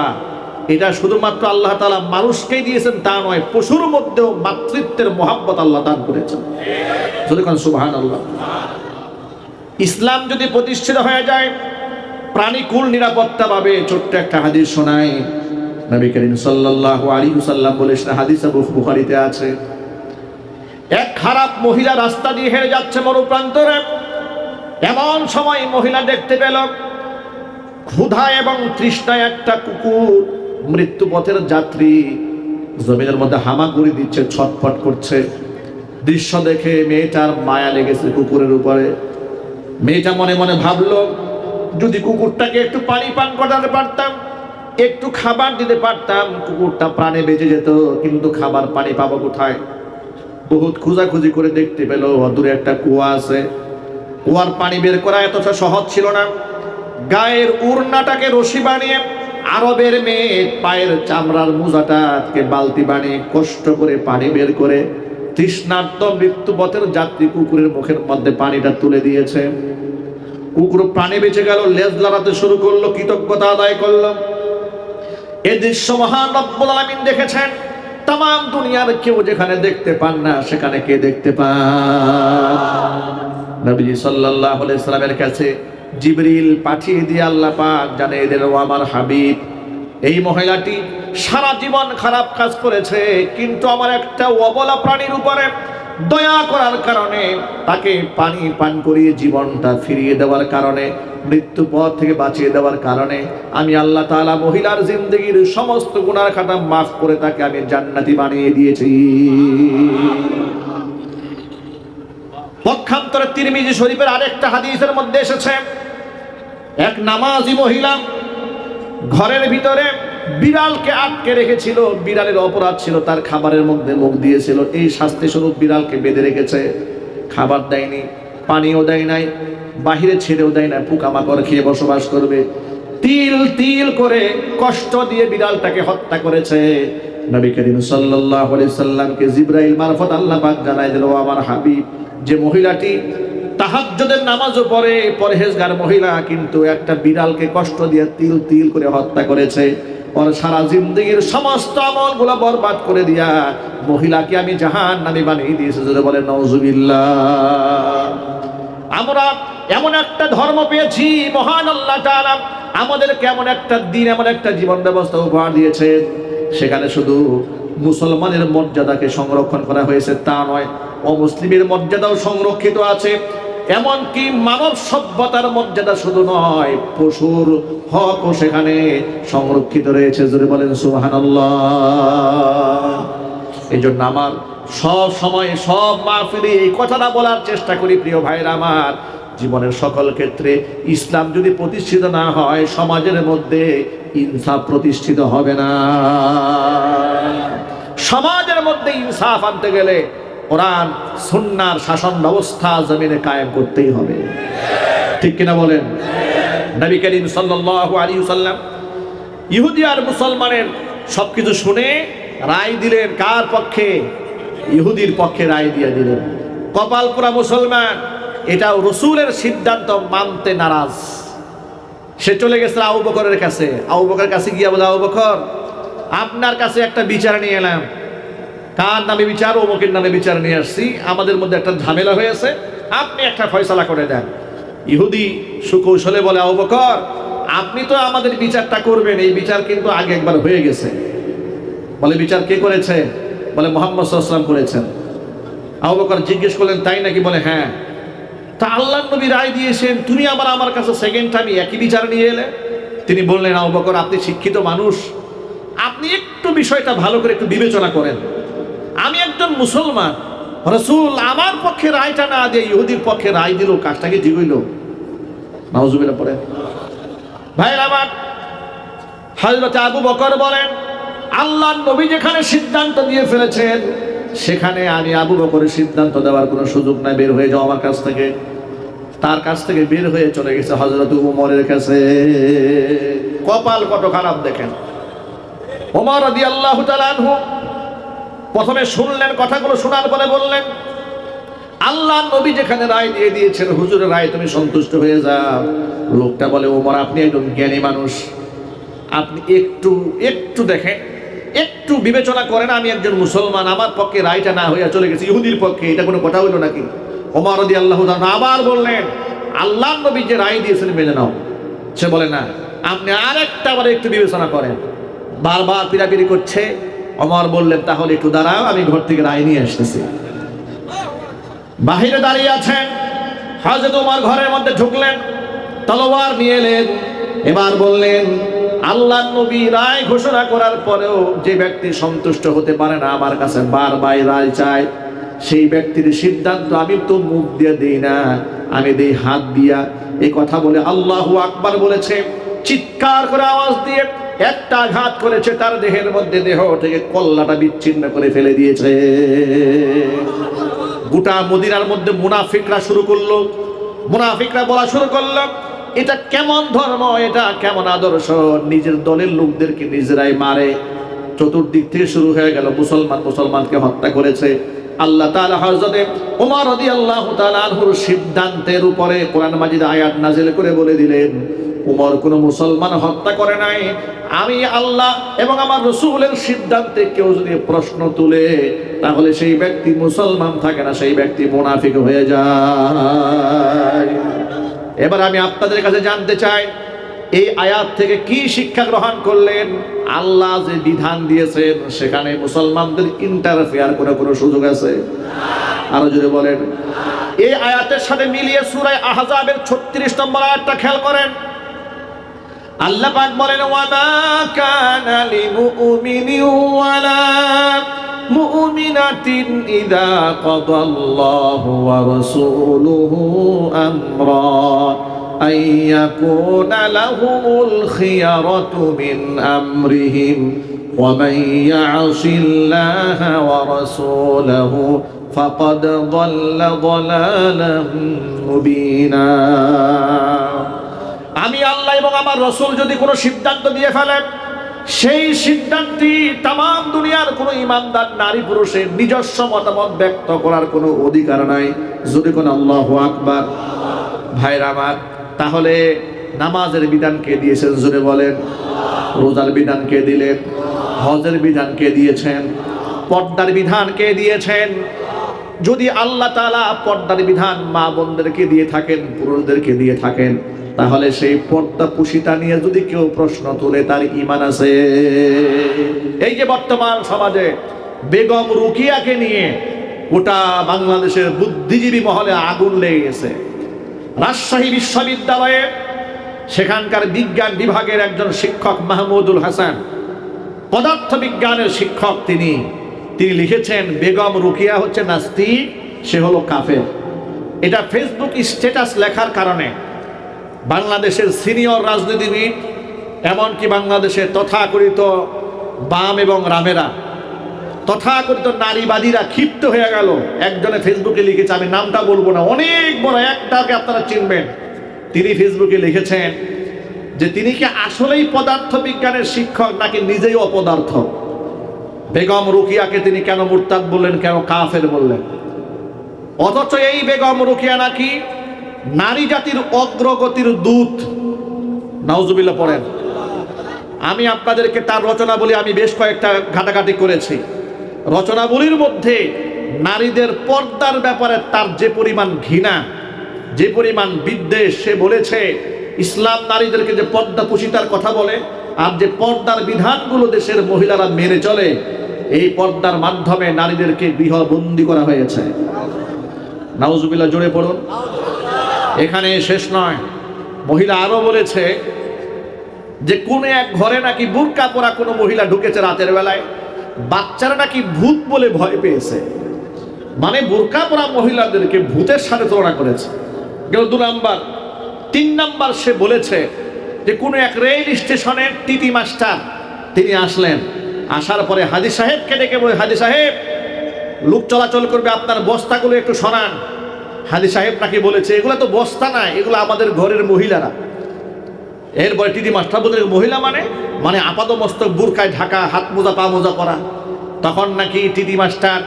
এটা শুধুমাত্র আল্লাহ তাআলা মানুষকেই দিয়েছেন তা নয়, পশুর মধ্যেও মাতৃত্বের মহাব্বত আল্লাহ দান করেছেন। যখন সুবহানাল্লাহ। ইসলাম যদি প্রতিষ্ঠিত হয়ে যায়, প্রাণীকুল নিরাপত্তা পাবে। ছোট্ট একটা হাদিস শোনাই, নবী করিম সাল্লাল্লাহু আলাইহি ওয়াসাল্লাম বলেছেন, হাদিস বুখারীতে আছে, এক খারাপ মহিলা রাস্তা দিয়ে হেঁটে যাচ্ছে মরুপ্রান্তরে। এমন সময় মহিলা দেখতে পেল ক্ষুধা এবং তৃষ্ণায় একটা কুকুর, মৃত্যু পথের যাত্রী, জমিনের মধ্যে হামাগুড়ি দিচ্ছে, ছটফট করছে। দৃশ্য দেখে মেয়েটার মায়া লেগেছে কুকুরের উপরে। মেয়েটা মনে মনে ভাবলো, যদি কুকুরটাকে একটু পানি পান করাতে পারতাম, একটু খাবার দিতে পারতাম, কুকুরটা প্রাণে বেঁচে যেত। কিন্তু খাবার পানি পাবো কোথায়? বহুত খোঁজাখুঁজি করে দেখতে পেল দূরে একটা কুয়া আছে। কুয়ার পানি বের করা এতটা সহজ ছিল না। গায়ের উড়নাটাকে রশি বানিয়ে, আরবের মেয়ে পায়ের চামড়ার মোজাটাকে বালতি বানিয়ে কষ্ট করে পানি বের করে তৃষ্ণার্ত মৃত্যুপথের যাত্রী কুকুরের মুখের মধ্যে পানিটা তুলে দিয়েছে। কুকুর প্রাণে বেঁচে গেল, লেজ লড়াতে শুরু করলো, কৃতজ্ঞতা আদায় করলো। এই দৃশ্য মহান রব্বুল আলামিন দেখেছেন। তাম দুনিয়ার কেউ যেখানে দেখতে পান না, সেখানে কে দেখতে পান? নবী সাল্লাল্লাহু আলাইহি সাল্লামের কাছে জিবরিল পাঠিয়ে দিয়ে আল্লাহ পাক জানিয়ে দিলেন, ও আমার হাবিব, এই মহিলাটি সারা জীবন খারাপ কাজ করেছে, কিন্তু আমার একটা অবলা প্রাণীর উপরে দয়া করার কারণে, তাকে পানি পান করিয়ে জীবনটা ফিরিয়ে দেওয়ার কারণে, মৃত্যু পথ থেকে বাঁচিয়ে দেওয়ার কারণে আমি আল্লাহ তাআলা মহিলার জিন্দেগির সমস্ত গুনাহ খাতা মাফ করে তাকে আমি জান্নাতি বানিয়ে দিয়েছি। পক্ষান্তরে তিরমিজি শরীফের আরেকটা হাদিসের মধ্যে এসেছে, এক নামাজি মহিলা ঘরের ভিতরে বিড়ালকে আটকে রেখেছিল। বিড়ালের অপরাধ ছিল, তার খাবারের মধ্যে মুখ দিয়েছিল। এই শাস্তি স্বরূপ বিড়ালকে বেঁধে রেখেছে, খাবার দেয়নি, পানিও দেয় নাই, বাহিরে ছেড়েও দেয় না, পোকামাকড় খেয়ে বসবাস করবে। তিল তিল করে কষ্ট দিয়ে বিড়ালটাকে হত্যা করেছে। নবী করিম সাল্লাল্লাহু আলাইহি সাল্লামকে জিবরাইল মারফত আল্লাহ পাক জানাই দিল, ও আমার হাবিব, যে মহিলাটি তাহাজ্জুদের নামাজও পড়ে, পরহেজগার মহিলা, কিন্তু একটা বিড়ালকে কষ্ট দিয়ে তিল তিল করে হত্যা করেছে, ওর সারা জিন্দেগির সমস্ত আমলগুলো বরবাদ করে দিয়া মহিলাকে আমি জাহান্নামী বানিয়ে দিয়েছি। যদি বলে নাউজুবিল্লাহ। আমরা এমন একটা ধর্ম পেয়েছি, মহান আল্লাহ তাআলা আমাদেরকে এমন একটা দিন, এমন একটা জীবন ব্যবস্থা উপহার দিয়েছে, সেখানে শুধু মুসলমানের মর্যাদাকে সংরক্ষণ করা হয়েছে তা নয়, অমুসলিমের মর্যাদাও সংরক্ষিত আছে। এমনকি মানব সভ্যতার মর্যাদা শুধু নয়, পশুর হকও সেখানে সংরক্ষিত রয়েছে। জোরে বলেন সুবহানাল্লাহ। এই জন্য আমার সব সময় সব মাহফিলে এই কথাটা বলার চেষ্টা করি, প্রিয় ভাইরা আমার, জীবনের সকল ক্ষেত্রে ইসলাম যদি প্রতিষ্ঠিত না হয়, সমাজের মধ্যে ইনসাফ প্রতিষ্ঠিত হবে না। সমাজের মধ্যে ইনসাফ আনতে গেলে কোরআন সুন্নাহর শাসন ব্যবস্থা জমিনে কায়েম করতেই হবে। ঠিক কিনা বলেন? নবী করিম সাল্লাল্লাহু আলাইহি ওয়াসাল্লাম ইহুদি আর মুসলমানের সবকিছু শুনে রায় দিলেন কার পক্ষে? ইহুদির পক্ষে রায় দিয়ে দিলেন। কপালপুরা মুসলমান এটাও রসুলের সিদ্ধান্ত মানতে নারাজ। সে চলে গেছে আবু বকরের কাছে। আবু বকরের কাছে গিয়ে বলে, আবু বকর, আপনার কাছে একটা বিচার নিয়ে এলাম। কার নামে বিচার? অমুকের নামে বিচার নিয়ে আসছি, আমাদের মধ্যে একটা ঝামেলা হয়েছে, আপনি একটা ফয়সালা করে দেন। ইহুদি সুকৌশলে বলে, আবু বকর, আপনি তো আমাদের বিচারটা করবেন, এই বিচার কিন্তু আগে একবার হয়ে গেছে। বলে, বিচার কে করেছে? বলে, মুহাম্মদ সাল্লাল্লাহু আলাইহি ওয়াসাল্লাম করেছেন। আবু বকর জিজ্ঞেস করলেন, তাই নাকি? বলে, হ্যাঁ। তা আল্লাহর নবী রায় দিয়েছেন, তুমি আবার আমার কাছে সেকেন্ড টাইম একই বিচার নিয়ে এলে? তিনি বললেন, আবু বকর, আপনি শিক্ষিত মানুষ, আপনি একটু বিষয়টা ভালো করে একটু বিবেচনা করেন। আমি একজন মুসলমান, রাসূল আমার পক্ষে রায়টা না দিয়ে ইহুদির পক্ষে রায় দিল, কাজটা কি ঠিক হইল? নাউজুবিল্লাহ পড়ে। ভাইরা আমার, হযরত আবু বকর বলেন, আল্লাহর নবী যেখানে সিদ্ধান্ত দিয়ে ফেলেছেন সেখানে আমি আবু বকরের সিদ্ধান্ত দেওয়ার কোনো সুযোগ নাই, বের হয়ে যাও আমার কাছ থেকে। তার কাছ থেকে বের হয়ে চলে গেছে হযরত ওমরের কাছে। কপাল কত খারাপ দেখেন। ওমর রাদিয়াল্লাহু তাআলা আনহু প্রথমে শুনলেন, কথাগুলো শোনার পরে বললেন, আল্লাহর নবী যেখানে রায় দিয়ে দিয়েছেন, হুজুরের রায় তুমি সন্তুষ্ট হয়ে যাও। লোকটা বলে, ওমর আপনি একজন জ্ঞানী মানুষ, আপনি একটু দেখেন, একটু বিবেচনা করেন, আমি একজন মুসলমান, আমার পক্ষে রায়টা না হইয়া চলে গেছে ইহুদির পক্ষে, এটা কোনো কথা হইল নাকি? ওমর রাদিয়াল্লাহু তাআলা আবার বললেন, আল্লাহর নবী যে রায় দিয়েছেন মেনে নাও। সে বলে না, আপনি আবার একটু বিবেচনা করেন। বারবার পিড়াপিড়ি করছে। ওমর বললেন, তাহলে একটু দাঁড়াও, আমি ঘর থেকে রায় নিয়ে আসতেছি। বাহিরে দাঁড়িয়ে আছেন। হযরত ওমর ঘরের মধ্যে ঢুকলেন, তলোয়ার নিয়ে এলেন। এবার বললেন, আল্লাহর নবী রায় ঘোষণা করার পরেও যে ব্যক্তি সন্তুষ্ট হতে পারে না, আমার কাছে বারবার রায় চায়, সেই ব্যক্তির সিদ্ধান্ত আমি তো মুখ দিয়ে দেই না, আমি দেই হাত দিয়া। এই কথা বলে আল্লাহু আকবার বলেছে, চিৎকার করে আওয়াজ দিয়ে একটা আঘাত করেছে তার দেহের মধ্যে, দেহ থেকে কল্লাটা বিচ্ছিন্ন করে ফেলে দিয়েছে। গোটা মদিনার মধ্যে মুনাফিকরা বলা শুরু করলো, এটা কেমন ধর্ম, এটা কেমন আদর্শ, নিজের দলের লোকদেরকে নিজেরাই মারে। চতুর্দিক থেকে শুরু হয়ে গেল, মুসলমানকে হত্যা করেছে। আল্লাহ তাআলা হযরত ওমর রাদিয়াল্লাহু তাআলা আনহুর সিদ্ধান্তের উপরে কোরআন মাজিদ আয়াত নাযিল করে বলে দিলেন, ওমর কোনো মুসলমান হত্যা করে নাই। আমি আল্লাহ এবং আমার রাসূলের সিদ্ধান্তে কেউ যদি প্রশ্ন তুলে, তাহলে সেই ব্যক্তি মুসলমান থাকে না, সেই ব্যক্তি মুনাফিক হয়ে যায়। এবার আমি আপনাদের কাছে জানতে চাই, এই আয়াত থেকে কি শিক্ষা গ্রহণ করলেন? আল্লাহ যে বিধান দিয়েছেন সেখানে মুসলমানদের ইন্টারফেয়ার করার কোনো সুযোগ আছে? আরো জোরে বলেন। এই আয়াতের সাথে মিলিয়ে সূরা আহজাবের 36 নম্বর আয়াতটা খেয়াল করেন। আল্লাহ পাক বলেন, ওয়া মা কানা লিমুমিনিন ওয়ালা মুমিনাতিন ইযা কাদাল্লাহু ওয়া রাসূলুহু আমরা আইয়াকুনা লাহুমুল খিয়ারাতু মিন আমরিহিম ওয়া মান ইয়াসিল্লাহা ওয়া রাসূলাহু ফাকাদ যাল্লা যালালাম মুবিনা। আমি আল্লাহ এবং আমার রাসূল যদি কোনো সিদ্ধান্ত দিয়ে ফেলেন, সেই সিদ্ধান্তটি তামাম দুনিয়ার কোনো ইমানদার নারী পুরুষের নিজস্ব মতামত ব্যক্ত করার কোনো অধিকার নাই। যদি কোন আল্লাহু আকবার। ভাইরা আমার, তাহলে নামাজের বিধান কে দিয়েছেন? জোরে বলেন। রোজার বিধান কে দিলেন? হজের বিধান কে দিয়েছেন? পর্দার বিধান কে দিয়েছেন? যদি আল্লাহ তাআলা পর্দার বিধান মা বোনদেরকে দিয়ে থাকেন, পুরুষদেরকে দিয়ে থাকেন, তাহলে সেই পর্দা পুশিতা নিয়ে যদি কেউ প্রশ্ন তোলে, তার ঈমান আছে? এই যে বর্তমান সমাজে বেগম রুকিয়াকে নিয়ে গোটা বাংলাদেশের বুদ্ধিজীবী মহলে আগুন লেগে গেছে। রাজশাহী বিশ্ববিদ্যালয়ে সেখানকার বিজ্ঞান বিভাগের একজন শিক্ষক মাহমুদুল হাসান, পদার্থ বিজ্ঞানের শিক্ষক, তিনি লিখেছেন বেগম রুকিয়া হচ্ছে নাস্তিক, সে হলো কাফের। এটা ফেসবুক স্ট্যাটাস লেখার কারণে বাংলাদেশের সিনিয়র রাজনীতিবিদ, এমনকি বাংলাদেশের তথাকথিত বাম এবং রামেরা, তথাকথিত নারীবাদীরা ক্ষিপ্ত হয়ে গেল। একজনে ফেসবুকে লিখেছে, আমি নামটা বলবো না, অনেক বড়, একটাকে আপনারা চিনবেন। তিনি ফেসবুকে লিখেছেন যে তিনি কি আসলেই পদার্থ বিজ্ঞানের শিক্ষক নাকি নিজেই অপদার্থ। বেগম রুকিয়াকে তিনি কেন মুরতাদ বললেন, কেন কাফের বললেন? অথচ এই বেগম রুকিয়া নাকি নারী জাতির অগ্রগতির দূত। নাউজুবিল্লাহ পড়েন। আমি আপনাদেরকে তার রচনাবলী আমি বেশ কয়েকটা ঘাটাঘাটি করেছি। রচনাবলীর মধ্যে নারীদের পর্দার ব্যাপারে তার যে পরিমাণ ঘৃণা, যে পরিমাণ বিদ্বেষ, সে বলেছে ইসলাম নারীদেরকে যে পর্দা পুশিতার কথা বলে, আর যে পর্দার বিধানগুলো দেশের মহিলারা মেনে চলে, এই পর্দার মাধ্যমে নারীদেরকে গৃহবন্দী করা হয়েছে। নাউজুবিল্লাহ, জোরে পড়ুন। এখানে শেষ নয়, মহিলা আরো বলেছে যে কোন এক ঘরে নাকি বুরকা পরা কোনো মহিলা ঢুকেছে রাতের বেলায়, বাচ্চারা নাকি ভূত বলে ভয় পেয়েছে। মানে বোরকা পরা মহিলাদেরকে ভূতের সাথে তুলনা করেছে। গেল 2 নাম্বার। 3 নাম্বার সে বলেছে যে কোনো এক রেল স্টেশনের টিটি মাস্টার তিনি আসলেন, আসার পরে হাজী সাহেবকে ডেকে বলে, হাজী সাহেব লোক চলাচল করবে, আপনার বস্তাগুলো একটু সরান। হাজী সাহেব নাকি বলেছে এগুলো তো বস্তা না, এগুলো আমাদের ঘরের মহিলারা। এরপরে টিটি মাস্টার বলে মহিলা মানে আপাত মস্তক বুরকায় ঢাকা, হাত মোজা পা মোজা করা। তখন নাকি টিটি মাস্টার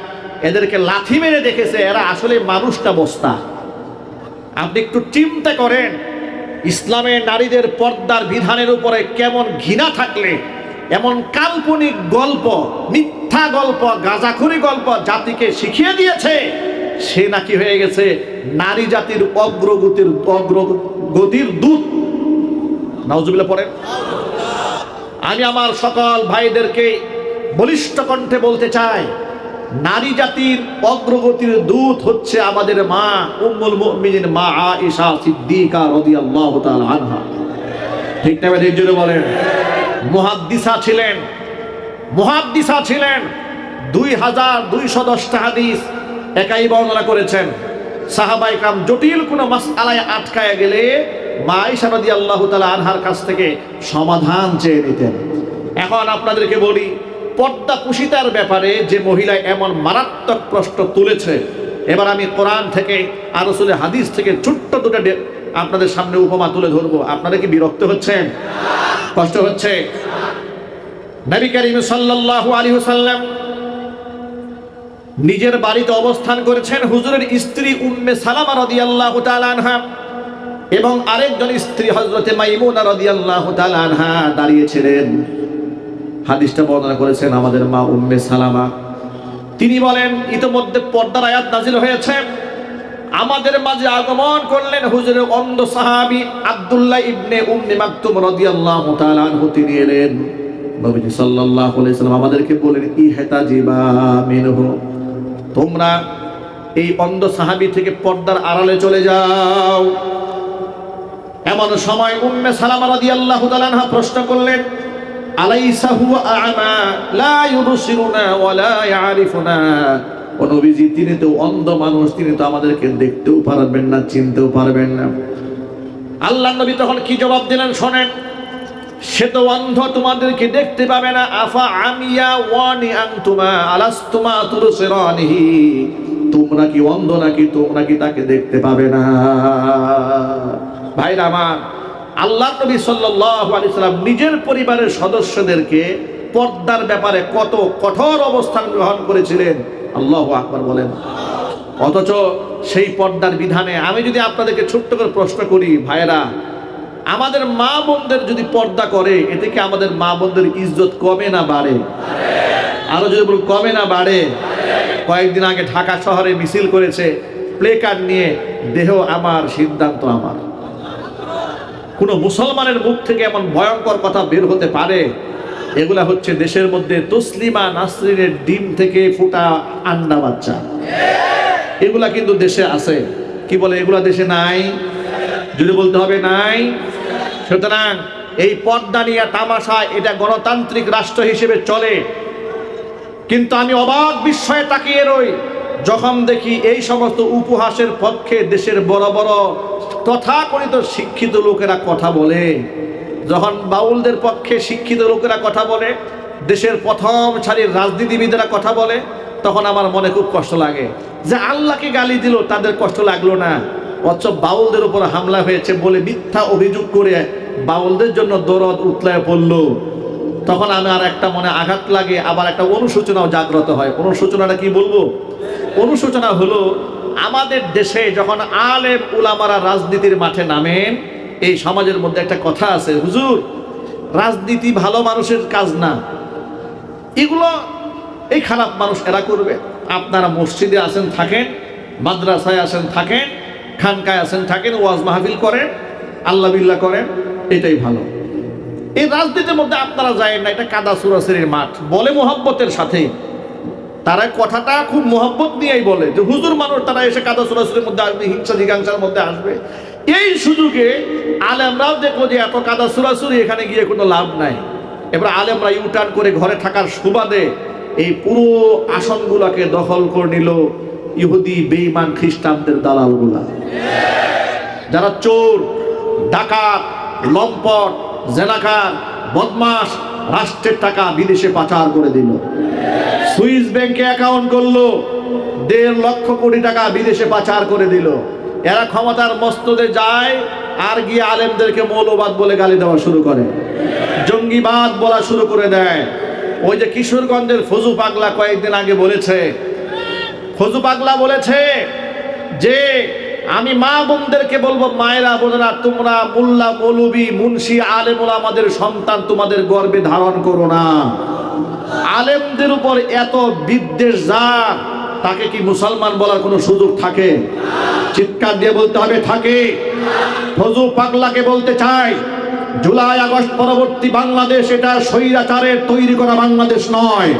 এদেরকে লাথি মেরে দেখেছে এরা আসলে মানুষটা বস্তা। আপনি একটু চিন্তা করেন ইসলামে নারীদের পর্দার বিধানের উপরে কেমন ঘৃণা থাকলে এমন কাল্পনিক গল্প, মিথ্যা গল্প, গাঁজাখুরি গল্প জাতিকে শিখিয়ে দিয়েছে। সে নাকি হয়ে গেছে নারী জাতির অগ্রগতির দূত। নাউজুবিল্লাহ পড়েন। আমি আমার সকল ভাইদেরকে বলিষ্ঠ কণ্ঠে বলতে চাই, নারী জাতির অগ্রগতির দূত হচ্ছে আমাদের মা উম্মুল মুমিনিন মা আয়েশা সিদ্দিকা রাদিয়াল্লাহু তাআলা আনহা। ঠিক না ভাই? জোরে বলেন। মুহাদ্দিসা ছিলেন 2210টা হাদিস একাই বর্ণনা করেছেন। সাহাবায়ে কেরাম জটিল কোনো মাসআলায় আটকায়া গেলে মা আয়েশা রাদিয়াল্লাহু তাআলা আনহার কাছ থেকে সমাধান চেয়ে নিতেন। এখন আপনাদেরকে বলি, পর্দা কুশিতার ব্যাপারে যে মহিলা এমন মারাত্মক প্রশ্ন তুলেছে, এবার আমি কোরআন থেকে আর রাসূলের হাদিস থেকে ছোট্ট দুটো আপনাদের সামনে উপমা তুলে ধরবো। আপনারা কি বিরক্ত হচ্ছেন? কষ্ট হচ্ছে? নবী করিম সাল্লাল্লাহু আলাইহি ওয়াসাল্লাম নিজের বাড়িতে অবস্থান করেছেন। হুজুরের স্ত্রী উম্মে সালামা রাদিয়াল্লাহু তাআলা আনহা এবং আরেকজন স্ত্রী হযরতে মাইমুনা রাদিয়াল্লাহু তাআলা আনহা দাঁড়িয়েছিলেন। হাদিসটা বর্ণনা করেছেন আমাদের মা উম্মে সালামা। তিনি বলেন ইতোমধ্যে পর্দার আয়াত নাজিল হয়েছে। আমাদের মাঝে আগমন করলেন হুজুরের অন্ধ সাহাবী আব্দুল্লাহ ইবনে উম্মে মাকতুম রাদিয়াল্লাহু তাআলা আনহু। তিনি এলেন, নবীজি সাল্লাল্লাহু আলাইহি ওয়াসাল্লাম আমাদেরকে বলেন ইহতাজিবা মিনহু, তোমরা এই অন্ধ সাহাবী থেকে পর্দার আড়ালে চলে যাও। এমন সময় উম্মে সালামা রাদিয়াল্লাহু তাআলা আনহা প্রশ্ন করলেন, আলাইসা হুয়া আ'মা লা ইউবসিরুনা ওয়া লা ইয়ারিফুনা, ও নবীজি তিনি তো অন্ধ মানুষ, তিনি তো আমাদেরকে দেখতেও পারবেন না, চিনতেও পারবেন না। আল্লাহর নবী তখন কি জবাব দিলেন শোনেন, সে তো অন্ধ, তোমাদেরকে দেখতে পাবে না। আফা আমিয়া ওয়ানি আনতুমা আলাস্তুমা তুরসিরানিহি, তোমরা কি অন্ধ নাকি তোমরা কি তাকে দেখতে পাবে না? ভাইরা আমার, আল্লাহর নবী সাল্লাল্লাহু আলাইহি সাল্লাম নিজের পরিবারের সদস্যদেরকে পর্দার ব্যাপারে কত কঠোর অবস্থান গ্রহণ করেছিলেন। আল্লাহু আকবার বলেন। অথচ সেই পর্দার বিধানে আমি যদি আপনাদেরকে ছোট্ট করে প্রশ্ন করি, ভাইরা আমাদের মা বোনদের যদি পর্দা করে এতে কি আমাদের মা বোনদের ইজ্জত কমে না বাড়ে? আরো যদি বলুন কমে না বাড়ে? কয়েকদিন আগে ঢাকা শহরে মিছিল করেছে প্লে কার্ড নিয়ে, দেহ আমার সিদ্ধান্ত আমার। কোন মুসলমানের মুখ থেকে এমন ভয়ঙ্কর কথা বের হতে পারে? এগুলা হচ্ছে দেশের মধ্যে তসলিমা নাসরিনের ডিম থেকে ফুটা আন্ডা বাচ্চা। এগুলা কিন্তু দেশে আছে। কি বলে এগুলা দেশে নাই? যদি বলতে হবে নাই। সুতরাং এই পর্দা নিয়ে তামাশা, এটা গণতান্ত্রিক রাষ্ট্র হিসেবে চলে, কিন্তু আমি অবাক বিস্ময়ে তাকিয়ে রই যখন দেখি এই সমস্ত উপহাসের পক্ষে দেশের বড় বড় তথাকথিত শিক্ষিত লোকেরা কথা বলে। যখন বাউলদের পক্ষে শিক্ষিত লোকেরা কথা বলে, দেশের প্রথম সারির রাজনীতিবিদেরা কথা বলে, তখন আমার মনে খুব কষ্ট লাগে যে আল্লাহকে গালি দিল তাদের কষ্ট লাগলো না, অথচ বাউলদের উপর হামলা হয়েছে বলে মিথ্যা অভিযোগ করে বাউলদের জন্য দরদ উতলায় পড়লো। তখন আমার একটা মনে আঘাত লাগে, আবার একটা অনুশোচনাও জাগ্রত হয়। অনুশোচনাটা কি বলবো? অনুশোচনা হলো আমাদের দেশে যখন আলেম উলামারা রাজনীতির মাঠে নামেন, এই সমাজের মধ্যে একটা কথা আছে, হুজুর রাজনীতি ভালো মানুষের কাজ না, এগুলো এই খারাপ মানুষ এরা করবে। আপনারা মসজিদে আছেন থাকেন, মাদ্রাসায় আছেন থাকেন, খানকায় আছেন থাকেন, ওয়াজ মাহফিল করেন, আল্লাহ বিল্লাহ করেন, এটাই ভালো। এই রাজনীতির মধ্যে আপনারা যায় না, এটা কাদা সুরাসির মাঠ বলে মোহাব্বতের সাথে। তারা কথাটা খুব মোহাব্বত নিয়েই বলে যে হুজুর মানুষ, তারা এসে কাদা সুরাসির মধ্যে আসবে, হিংসা জিজ্ঞাসার মধ্যে আসবে। এই সুযোগে আলেমরাও দেখবো যে এত কাদা সুরাসুরি, এখানে গিয়ে কোনো লাভ নাই। এবার আলেমরা ইউটার্ন করে ঘরে থাকার সুবাদে এই পুরো আসনগুলোকে দখল করে নিল। ইহুদি বেঈমান খ্রিস্টানদের দালালগুলা, যারা চোর, ডাকাত, লম্পট, জেনাকার, বদমাশ, রাষ্ট্রের টাকা বিদেশে পাচার করে দিল। সুইস ব্যাংকে অ্যাকাউন্ট করলো, 1.5 লক্ষ কোটি টাকা বিদেশে পাচার করে দিল। এরা ক্ষমতার মস্তদে যায় আর গিয়ে আলেমদেরকে মৌলবাদ বলে গালি দেওয়া শুরু করে, জঙ্গিবাদ বলা শুরু করে দেয়। ওই যে কিশোরগঞ্জের ফজু পাগলা কয়েকদিন আগে বলেছে, ফজু পাগলা বলেছে যে আমি মা বোনদেরকে বলবো, মায়েরা বোনেরা, তোমরা মোল্লা মৌলবী মুন্সি আলেম ওলামাদের সন্তান তোমাদের গর্বে ধারণ করো না। আলেমদের উপর এত বিদ্বেষ যার, তাকে কি মুসলমান বলার কোনো সুযোগ থাকে? চিৎকার দিয়ে বলতে হবে থাকে। ফজু পাগলাকে বলতে চাই, জুলাই আগস্ট পরবর্তী বাংলাদেশ এটা স্বৈরাচারের তৈরি করা বাংলাদেশ নয়।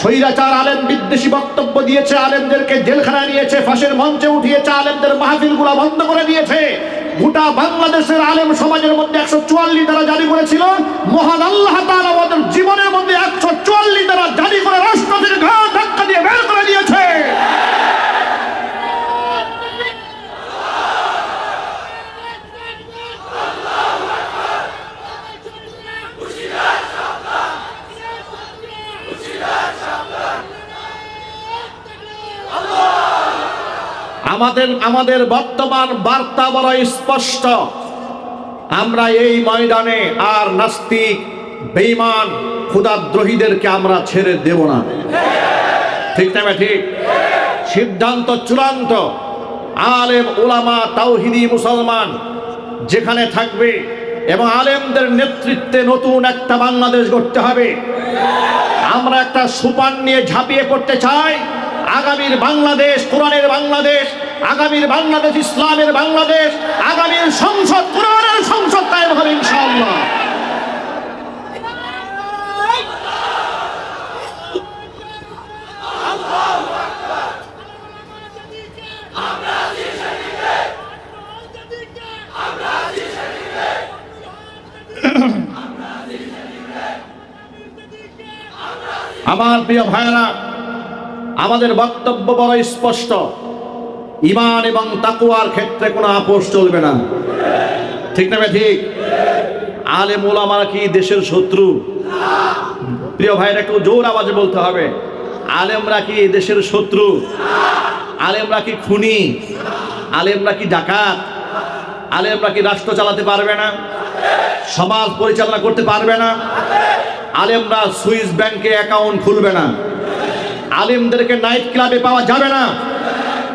স্বৈরাচার আলেম বিদ্বেষী বক্তব্য দিয়েছে, আলেমদেরকে জেলখানায় নিয়েছে, ফাঁসের মঞ্চে উঠিয়েছে, আলেমদের মাহফিলগুলো বন্ধ করে দিয়েছে। গোটা বাংলাদেশের আলেম সমাজের মধ্যে 144 ধারা জারি করেছিল। মহান আল্লাহ তাআলা আমাদের জীবনের মধ্যে 144 ধারা জারি করে রাষ্ট্র থেকে ঘাট ধাক্কা দিয়ে বের করে দিয়েছে। আমাদের বর্তমান বার্তা বড় স্পষ্ট। আমরা এই ময়দানে আর নাস্তিক, বেঈমান, খোদাদ্রোহীদেরকে আমরা ছেড়ে দেব না। ঠিক না ঠিক? সিদ্ধান্ত চূড়ান্ত। আলেম ওলামা তাওহীদি মুসলমান যেখানে থাকবে এবং আলেমদের নেতৃত্বে নতুন একটা বাংলাদেশ গড়তে হবে। আমরা একটা সুপান নিয়ে ঝাঁপিয়ে পড়তে চাই। আগামীর বাংলাদেশ কোরআনের বাংলাদেশ, আগামীর বাংলাদেশ ইসলামের বাংলাদেশ, আগামীর সংসদ কোরআনের সংসদ কায়েম হবে ইনশাআল্লাহ। আমার প্রিয় ভাইরা, আমাদের বক্তব্য বড় স্পষ্ট। ঈমান এবং তাকওয়ার ক্ষেত্রে কোনো আপোষ চলবে না। ঠিক না ঠিক? আলেম ওলামারা কি দেশের শত্রু? প্রিয় ভাইরা, একটু জোর আওয়াজে বলতে হবে। আলেমরা কি দেশের শত্রু? আলেমরা কি খুনি? আলেমরা কি ডাকাত? আলেমরা কি রাষ্ট্র চালাতে পারবে না? সমাজ পরিচালনা করতে পারবে না? আলেমরা সুইস ব্যাংকে অ্যাকাউন্ট খুলবে না। আলেমদেরকে নাইট ক্লাবে পাওয়া যাবে না।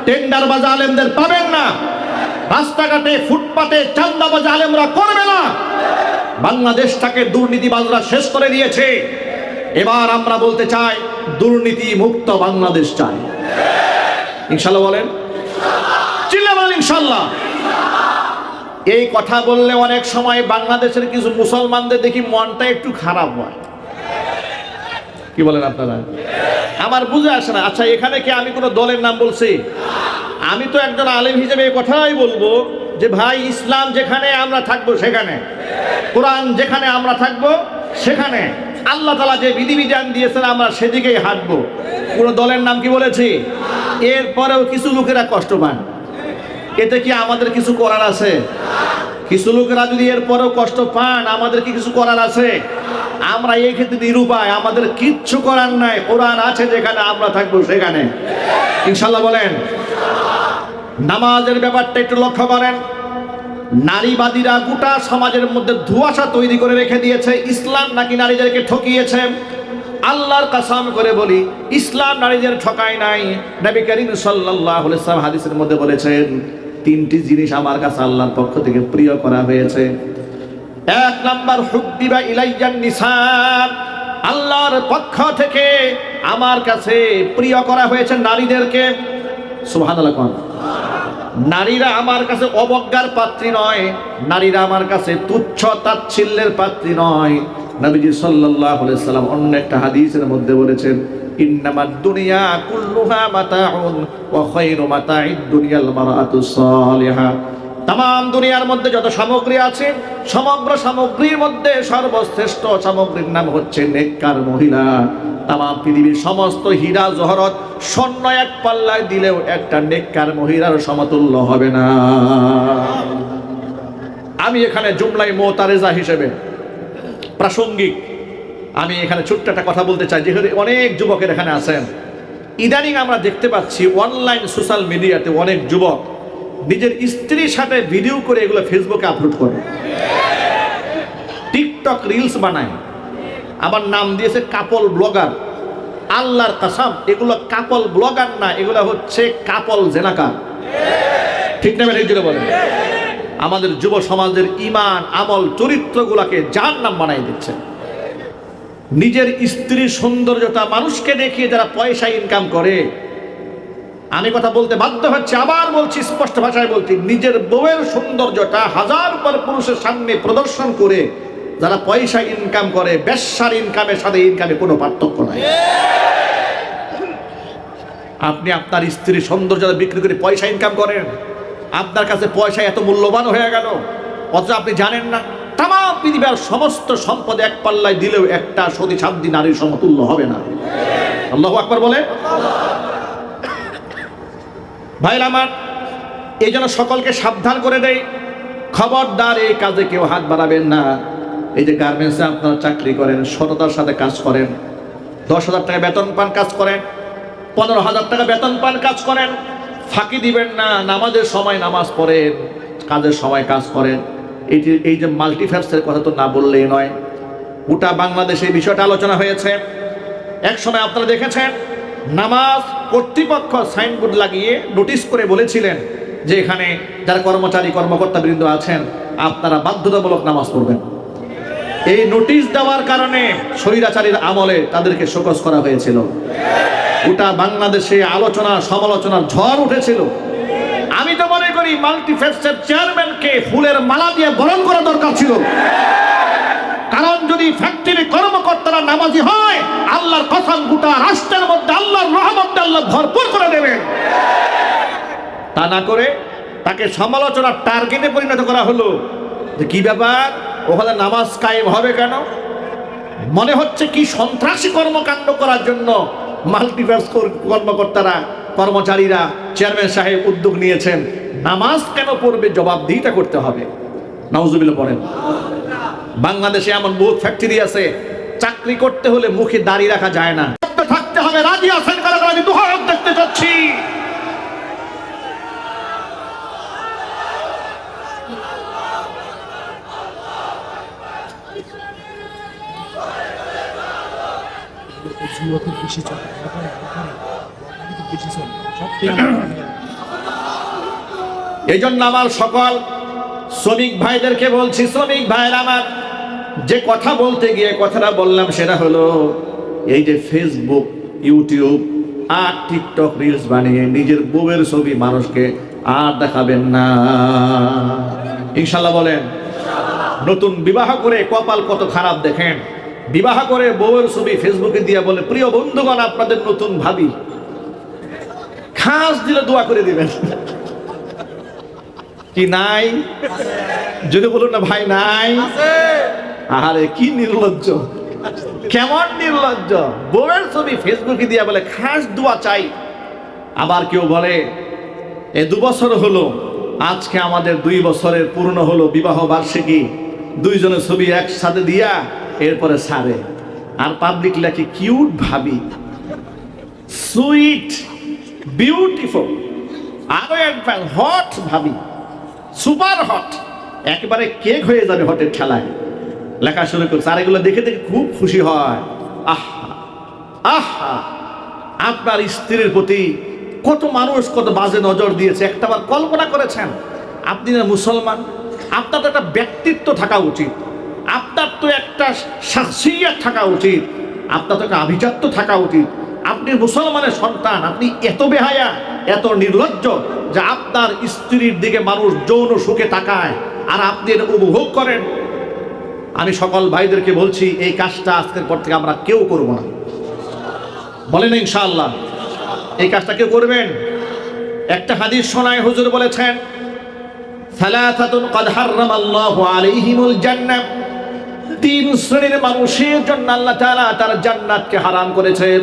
টেন্ডারবাজ আলেমদের পাবেন না। রাস্তাঘাটে ফুটপাতে চাঁদাবাজ আলেমরা করবে না। বাংলাদেশটাকে দুর্নীতিবাজরা শেষ করে দিয়েছে। এবার আমরা বলতে চাই, দুর্নীতি মুক্ত বাংলাদেশ চাই। ইনশাআল্লাহ বলেন, চিল্লা বলেন ইনশাআল্লাহ। এই কথা বললে অনেক সময় বাংলাদেশের কিছু মুসলমানদের দেখি মনটা একটু খারাপ হয়। কি বলেন আপনারা? আমার বুঝে আসে না। আচ্ছা, এখানে কি আমি কোনো দলের নাম বলছি? আমি তো একজন আলেম হিসেবে এই কথাই বলবো যে ভাই, ইসলাম যেখানে আমরা থাকবো সেখানে, কোরআন যেখানে আমরা থাকবো সেখানে, আল্লাহ তাআলা যে বিধিবিধান দিয়েছেন আমরা সেদিকেই হাঁটবো। কোনো দলের নাম কি বলেছি? এরপরেও কিছু লোকেরা কষ্ট পান। এতে কি আমাদের কিছু করার আছে? কিছু লোকেরা যদি এরপরেও কষ্ট পান, আমাদের কি কিছু করার আছে? আমরা এই ক্ষেত্রে নিরুপায়, আমাদের কিচ্ছু করার নাই। কোরআন আছে যেখানে, আমরা থাকবো সেখানে। ইনশাআল্লাহ বলেন। নামাজের ব্যাপারটা একটু লক্ষ্য করেন। নারীবাদীরা গোটা সমাজের মধ্যে ধোঁয়াশা তৈরি করে রেখে দিয়েছে। ইসলাম নাকি নারীদেরকে ঠকিয়েছে। আল্লাহর কসম করে বলি, ইসলাম নারীদের ঠকায় নাই। নবী করিম সাল্লাল্লাহু আলাইহি ওয়াসাল্লাম হাদিসের মধ্যে বলেছেন, 3টি জিনিস আমার কাছে আল্লাহর পক্ষ থেকে প্রিয় করা হয়েছে। 1 নাম্বার, হুব্বিবা ইলাইয়ান নিসা, আল্লাহর পক্ষ থেকে আমার কাছে প্রিয় করা হয়েছে নারীদেরকে। সুবহানাল্লাহ। কোন নারীরা আমার কাছে অবজ্ঞার পাত্রী নয়, নারীরা আমার কাছে তুচ্ছ তাচ্ছিল্যের পাত্রী নয়। নবীজি সাল্লাল্লাহু আলাইহি সাল্লাম অন্য একটা হাদিসের মধ্যে বলেছেন, ইন্নামাদ দুনিয়া কুল্লুহা মাতাউন ওয়া খায়রু মাতাইদ দুনিয়াল মারআতুস সালিহা। তাম দুনিয়ার মধ্যে যত সামগ্রী আছে, সমগ্র সামগ্রীর মধ্যে সর্বশ্রেষ্ঠ সামগ্রীর নাম হচ্ছে নেককার মহিলা। তাম পৃথিবীর সমস্ত হীরা জহরত স্বর্ণ এক পাল্লায় দিলেও একটা নেককার মহিলার সমতুল্য হবে না। আমি এখানে জুমলাই মোতারেজা হিসেবে প্রাসঙ্গিক আমি এখানে ছোট্ট একটা কথা বলতে চাই, যেহেতু অনেক যুবকের এখানে আছেন। ইদানিং আমরা দেখতে পাচ্ছি অনলাইন সোশ্যাল মিডিয়াতে অনেক যুবক নিজের স্ত্রীর সাথে ভিডিও করে এগুলো ফেসবুকে আপলোড করে, টিকটক রিলস বানায়, আবার নাম দিয়েছে কাপল ব্লগার। আল্লাহর কসম, এগুলো কাপল ব্লগার না, এগুলো হচ্ছে কাপল জেনাকার। ঠিক না ঠিক জুড়ে বলেন? আমাদের যুব সমাজের ইমান আমল চরিত্রগুলোকে জাহান্নাম বানাই দিচ্ছে। নিজের স্ত্রীর সৌন্দর্যতা মানুষকে দেখিয়ে যারা পয়সা ইনকাম করে, আমি কথা বলতে বাধ্য হচ্ছে, আবার বলছি, স্পষ্ট ভাষায় বলছি, নিজের বউয়ের সৌন্দর্যটা হাজার পর পুরুষের সামনে প্রদর্শন করে যারা পয়সা ইনকাম করে, বেশ্যার ইনকামের সাথে ইনকামে কোনো পার্থক্য নাই। আপনি আপনার স্ত্রীর সৌন্দর্যতা বিক্রি করে পয়সা ইনকাম করেন, আপনার কাছে পয়সা এত মূল্যবান হয়ে গেল, অথচ আপনি জানেন না তাম পৃথিবীর সমস্ত সম্পদ এক পাল্লায় দিলেও একটা সতী সাধ্বী নারীর সমতুল্য হবে না। আল্লাহু আকবার বলে। ভাইরা আমার, এই জন্য সকলকে সাবধান করে দেয়, খবরদার এই কাজে কেউ হাত বাড়াবেন না। এই যে গার্মেন্টসে আপনারা চাকরি করেন, সততার সাথে কাজ করেন, 10,000 টাকা বেতন পান, কাজ করেন, 15,000 টাকা বেতন পান, কাজ করেন, ফাঁকি দিবেন না। নামাজের সময় নামাজ পড়েন, কাজের সময় কাজ করেন। এই যে মাল্টিফ্যাক্সের কথা তো না বললেই নয়। গোটা বাংলাদেশে এই বিষয়টা আলোচনা হয়েছে। এক সময় আপনারা দেখেছেন, নামাজ কর্তৃপক্ষ সাইনবোর্ড লাগিয়ে নোটিশ করে বলেছিলেন যে এখানে যারা কর্মচারী কর্মকর্তা বৃন্দ আছেন, আপনারা বাধ্যতামূলক নামাজ পড়বেন। এই নোটিশ দেওয়ার কারণে স্বৈরাচারীর আমলে তাদেরকে শোকজ করা হয়েছিল। গোটা বাংলাদেশে আলোচনা সমালোচনার ঝড় উঠেছিল। আমি তো মনে করি মাল্টিফ্যাক্সের চেয়ারম্যানকে ফুলের মালা দিয়ে বরণ করা দরকার ছিল। কারণ যদি ফ্যাক্টরি কর্মকর্তারা নামাজি হয়, আল্লাহর কসম গোটা রাষ্ট্রের মধ্যে আল্লাহর রহমত আল্লাহ ভরপুর করে দেবেন। তা না করে তাকে সমালোচনার টার্গেটে পরিণত করা হলো। যে কি ব্যাপার, ওখানে নামাজ কায়েম হবে কেন? মনে হচ্ছে কি সন্ত্রাসী কর্মকাণ্ড করার জন্য মাল্টিফ্যাক্স কর্মকর্তারা কর্মচারীরা চেয়ারম্যান সাহেব উদ্যোগ নিয়েছেন। নামাজ কেন পড়বে জবাবদিহিতা করতে হবে। নাউজুবিল্লাহ পড়েন। বাংলাদেশে এমন বহুত ফ্যাক্টরি আছে, চাকরি করতে হলে মুখে দাড়ি রাখা যায় না, থাকতে হবে। রাজি আছেন কারা? আমি দুহাত দেখতে চাচ্ছি। এই জন্য আমার সকল শ্রমিক ভাইদেরকে বলছি, শ্রমিক ভাইরা আমার, যে কথা বলতে গিয়ে কথাটা বললাম সেটা হলো, এই যে ফেসবুক, ইউটিউব আর টিকটক রিলস বানিয়ে নিজের বউয়ের ছবি মানুষকে আর দেখাবেন না, ইনশাল্লাহ বলেন। নতুন বিবাহ করে কপাল কত খারাপ দেখেন, বিবাহ করে বউয়ের ছবি ফেসবুকে দিয়ে বলে, প্রিয় বন্ধুগণ আপনাদের নতুন ভাবি, খাস দিলে দোয়া করে দিবেন। কি নাই? যদি বলুন না ভাই নাই। আরে কি নির্লজ্জ, কেমন নির্লজ্জ! বউয়ের ছবি ফেসবুকে দিয়ে বলে খাস দোয়া চাই। আবার কেউ বলে এ 2 বছর হলো, আজকে আমাদের 2 বছরের পূর্ণ হলো বিবাহ বার্ষিকী, দুইজনের ছবি একসাথে দিয়া এরপরে সারে। আর পাবলিক লেখে কিউট ভাবি, সুইট, বিউটিফুল, আরো একবার হট ভাবি, সুপার হট, একেবারে কেক হয়ে যাবে হটের খেলায়, লেখা শুরু করছে। আর এগুলো দেখে দেখে খুব খুশি হয়। আহা আহা, আপনার স্ত্রীর প্রতি কত মানুষ কত বাজে নজর দিয়েছে, একটাবার কল্পনা করেছেন? আপনি না মুসলমান, আপনার তো একটা ব্যক্তিত্ব থাকা উচিত, আপনার তো একটা শাখসিয়ত থাকা উচিত, আপনার তো একটা আভিজাত্য থাকা উচিত। আপনি মুসলমানের সন্তান, আপনি এত বেহায়া, এত নির্লজ্জ যে আপনার স্ত্রীর দিকে মানুষ যৌন সুখে তাকায় আর আপনি এটা উপভোগ করেন। আমি সকল ভাইদেরকে বলছি, এই কাজটা আজকের পর থেকে আমরা কেউ করব না, বলেন ইনশাআল্লাহ। এই কাজটা কেউ করবেন? একটা হাদিস শোনায়, হুজুর বলেছেন, সালাসাতুন ক্বাদ হারামাল্লাহু আলাইহিমুল জান্নাহ, তিন শ্রেণীর মানুষের জন্য আল্লাহ তাআলা তার জান্নাতকে হারাম করেছেন।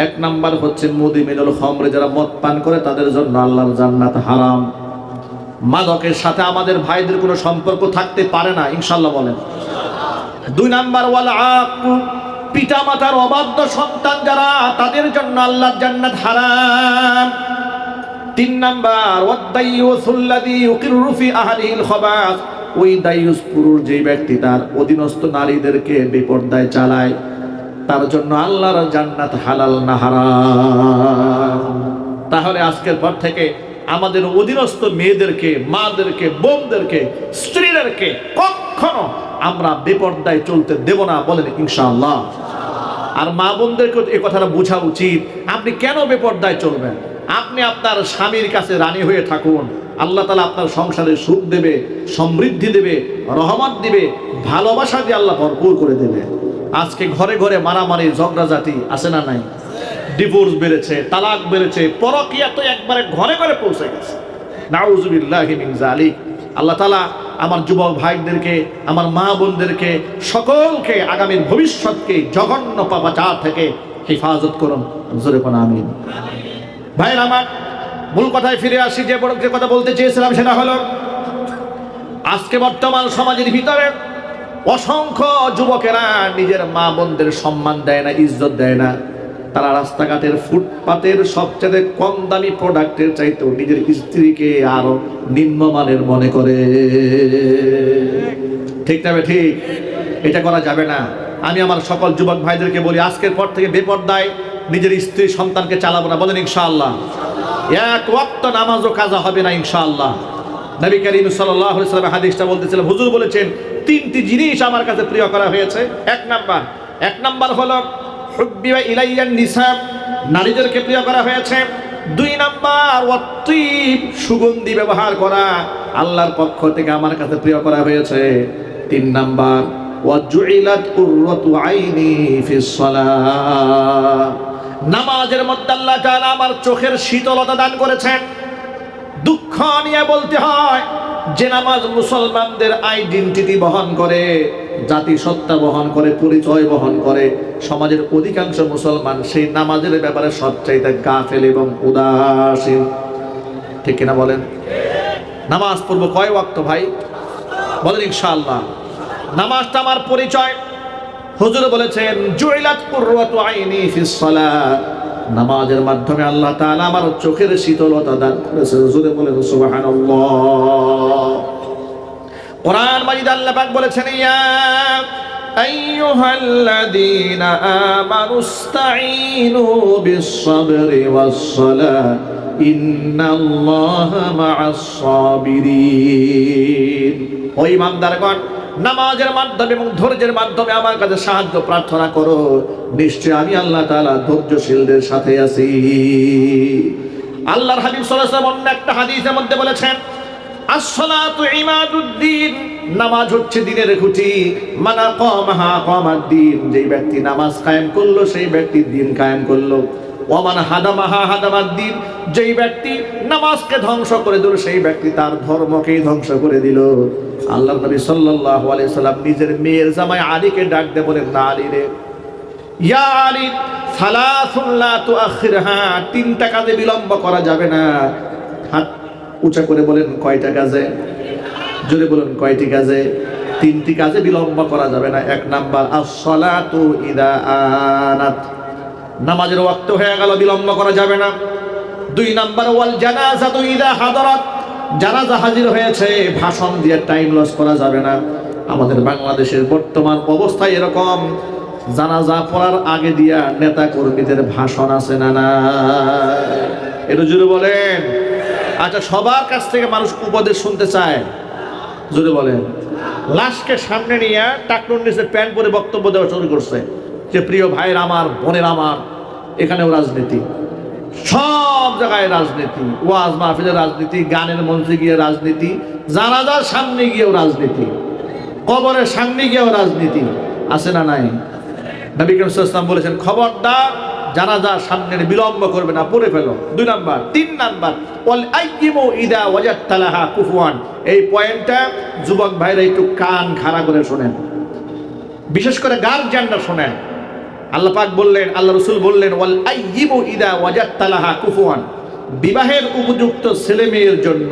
এক নাম্বার হচ্ছে মুদিমিনুল খামর, যারা মদ পান করে তাদের জন্য আল্লাহর জান্নাত হারাম। মাদকের সাথে আমাদের ভাইদের কোনো সম্পর্ক থাকতে পারে না, ইনশাআল্লাহ বলেন। দুই নাম্বার ওয়াল আক, পিতা মাতার অবাধ্য সন্তান যারা, তাদের জন্য আল্লাহর জান্নাত হারাম। তিন নাম্বার ওয়াদাইয়ুসুল্লাযী ইউকিরু ফি আহলিহিল খাবাস, ওই দায়ুস পুরুষ যেই ব্যক্তি তার অধীনস্থ নারীদেরকে বেপরদায় চালায়, তার জন্য আল্লাহর জান্নাত হালাল না হারাম। তাহলে আজকের পর থেকে আমাদের অধীনস্থ মেয়েদেরকে, মাদেরকে, বোনদেরকে, স্ত্রীদেরকে কখনো আমরা বেপরদায় চলতে দেব না, বলেন ইনশাআল্লাহ। আর মা বোনদেরকে এই কথাটা বোঝা উচিত, আপনি কেন বেপরদায় চলবেন? আপনি আপনার স্বামীর কাছে রানী হয়ে থাকুন, আল্লাহ তাআলা আপনার সংসারে সুখ দেবে, সমৃদ্ধি দেবে, রহমত দিবে, ভালোবাসা দিয়ে আল্লাহ ভরপুর করে দেবে। আজকে ঘরে ঘরে মারামারি, ঝগড়াঝাটি আছে না নাই? ডিভোর্স বেড়েছে, তালাক বেড়েছে, পরকীয়া তো একবারে ঘরে ঘরে পৌঁছে গেছে। নাউযুবিল্লাহি মিন যালিক। আল্লাহ তাআলা আমার যুবক ভাইদেরকে, আমার মা বোনদেরকে, সকলকে আগামীর ভবিষ্যৎকে জঘন্য পাপাচার থেকে হেফাজত করুন, জোরে কোন আমিন। ভাইরা আমার, মূল কথায় ফিরে আসি। যে কথা বলতে চেয়েছিলাম সেটা হলো, আজকে বর্তমান সমাজের ভিতরে অসংখ্য যুবকেরা নিজের মা বোনদের সম্মান দেয় না, ইজ্জত দেয় না। তারা রাস্তাঘাটের ফুটপাতের সবচেয়ে কম দামি প্রোডাক্টের চাইতেও নিজের স্ত্রীকে আরো নিম্নমানের মনে করে। ঠিক না ঠিক? এটা করা যাবে না। আমি আমার সকল যুবক ভাইদেরকে বলি, আজকের পর থেকে বেপরদায় নিজের স্ত্রী সন্তানকে চালাবো না, বলেন ইনশাআল্লাহ। এক ওয়াক্ত নামাজও কাজা হবে না ইনশাআল্লাহ। নবী করিম সাল্লাল্লাহু আলাইহি ওয়াসাল্লাম হাদিসটা বলতেছিলেন, হুজুর বলেছেন তিনটি জিনিস আমার কাছে প্রিয় করা হয়েছে। এক নাম্বার হলো হুব্বিবা ইলাইয়ান নিসা, নারীদেরকে প্রিয় করা হয়েছে। দুই নাম্বার ওয়াত্তিব, সুগন্ধি ব্যবহার করা, আল্লাহর পক্ষ থেকে আমার কাছে প্রিয় করা হয়েছে। তিন নাম্বার ওয়াজুইলাত কুররাতু আইনি ফিস সালাহ, নামাজের মধ্যে আল্লাহ তাআলা আমার চোখের শীতলতা দান করেছেন। দুঃখ নিয়ে বলতে হয় যে নামাজ মুসলমানদের আইডেন্টিটি বহন করে, জাতিসত্তা বহন করে, পরিচয় বহন করে। সমাজের অধিকাংশ মুসলমান সেই নামাজের ব্যাপারে সবচাইতে গাফেল এবং উদাসীন। ঠিক কিনা বলেন? নামাজ পড়বো কয় ওয়াক্ত ভাই? বলেন ইনশাআল্লাহ। নামাজটা আমার পরিচয়। হুজুর বলেছেন জুইলাত কুররাতু আইনি ফিস সালাহ, নামাজের মাধ্যমে আল্লাহ তাআলা আমার চোখের শীতলতা দান করেছেন। হুজুরে বলেন সুবহানাল্লাহ। কোরআন মাজিদ আল্লাহ পাক বলেছেন, ইয়া আইয়ুহাল্লাযীনা আমানুস্তাঈনু বিস-সাবরি ওয়াস-সালাহ ইন্নাল্লাহা মা'আস সাবিরিন। ও ঈমানদারগণ, নামাজের মাধ্যমে এবং ধৈর্যের মাধ্যমে আমার কাছে সাহায্য প্রার্থনা করো, নিশ্চয় আমি আল্লাহ তাআলা ধৈর্যশীলদের সাথে আছি। আল্লাহর হাবিব সাল্লাল্লাহু আলাইহি ওয়াসাল্লাম অন্য একটা হাদিসের মধ্যে বলেছেন, as-salatu imaduddin, নামাজ হচ্ছে দ্বীনের খুঁটি। মান আকামাহা আকামাদ-দ্বীন, যেই ব্যক্তি নামাজ কায়েম করলো সেই ব্যক্তি দ্বীন কায়েম করলো। ওয়া মান হাদামাহা হাদামাদ-দ্বীন, যেই ব্যক্তি নামাজকে ধ্বংস করে দিল সেই ব্যক্তি তার ধর্মকেই ধ্বংস করে দিল। আল্লাহর নবী সাল্লাল্লাহু আলাইহি সাল্লাম নিজের মেয়ের জামাই আলীকে ডাক দিয়ে বলেন, না আলী রে, ইয়া আলী সালাসুন লা তুআখিরহা, তিনটা কাজে বিলম্ব করা যাবে না। হাত উঁচা করে বলেন, কয়টা কাজে? জোরে বলুন, কয়টি কাজে? তিনটি কাজে বিলম্ব করা যাবে না। এক নাম্বার আস-সালাতু ইযা আনাত, নামাজের ওয়াক্ত হয়ে গেল বিলম্ব করা যাবে না। দুই নাম্বার ওয়াল জানাজাতু ইযা হাদারাত, জানাজা হাজির হয়েছে, ভাষণ দিয়ে টাইম লস করা যাবে না। আমাদের বাংলাদেশের বর্তমান অবস্থা এরকম, জানাজা পড়ার আগে দিয়া নেতা কর্মীদের ভাষণ আছে না না? এটা জোরে বলেন। আচ্ছা, সবার কাছ থেকে মানুষ উপদেশ শুনতে চায়, জোরে বলেন। লাশকে সামনে নিয়ে টাকনুর নিচে প্যান্ট পরে বক্তব্য দেওয়া শুরু করছে যে প্রিয় ভাইয়ের আমার, বোনের আমার, এখানেও রাজনীতি, সব জায়গায় রাজনীতি, ওয়াজ মাহফিলের রাজনীতি, গানের মঞ্চে গিয়ে রাজনীতি, জানাজার সামনে গিয়েও রাজনীতি, কবরের সামনে গিয়েও রাজনীতি, আছে না নাই? নবী করিম সাল্লাল্লাহু আলাইহি ওয়াসাল্লাম বলেছেন, খবরদার জানাজার সামনে বিলম্ব করবে না, পড়ে ফেলো। দুই নাম্বার। তিন নাম্বার ওয়াল আইয়িমু ইদা ওয়াজাদতা লাহা কুফুয়ান, এই পয়েন্টটা যুবক ভাইরা একটু কান খাড়া করে শোনেন। বিশেষ করে গার্জিয়ানরা শোনেন। আল্লাহ পাক বললেন, আল্লাহ রাসূল বললেন, ওয়াল আইয়িবু ইদা ওয়াজাদতা লাহা কুফুয়ান, বিবাহের উপযুক্ত ছেলে মেয়ের জন্য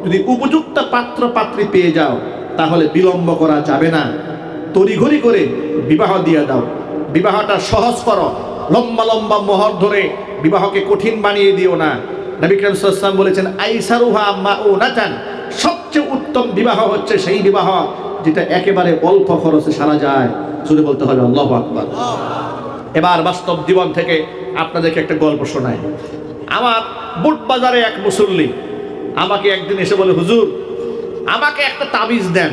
যদি উপযুক্ত পাত্র পাত্রী পেয়ে যাও তাহলে বিলম্ব করা যাবে না, তড়িঘড়ি করে বিবাহ দিয়ে দাও। বিবাহটা সহজ করো, লম্বা লম্বা মোহর ধরে বিবাহকে কঠিন বানিয়ে দিও না। নবী করিম সাল্লাল্লাহু আলাইহি ওয়াসাল্লাম বলেছেন, আইসারুহা মাউনাতান, সবচেয়ে উত্তম বিবাহ হচ্ছে সেই বিবাহ যেটা একেবারে অল্প খরচে সারা যায়। জোরে বলতে হবে আল্লাহু আকবার। এবার বাস্তব জীবন থেকে আপনাদেরকে একটা গল্প শোনাই। আমার বুটবাজারে এক মুসল্লি আমাকে একদিন এসে বলে, হুজুর আমাকে একটা তাবিজ দেন,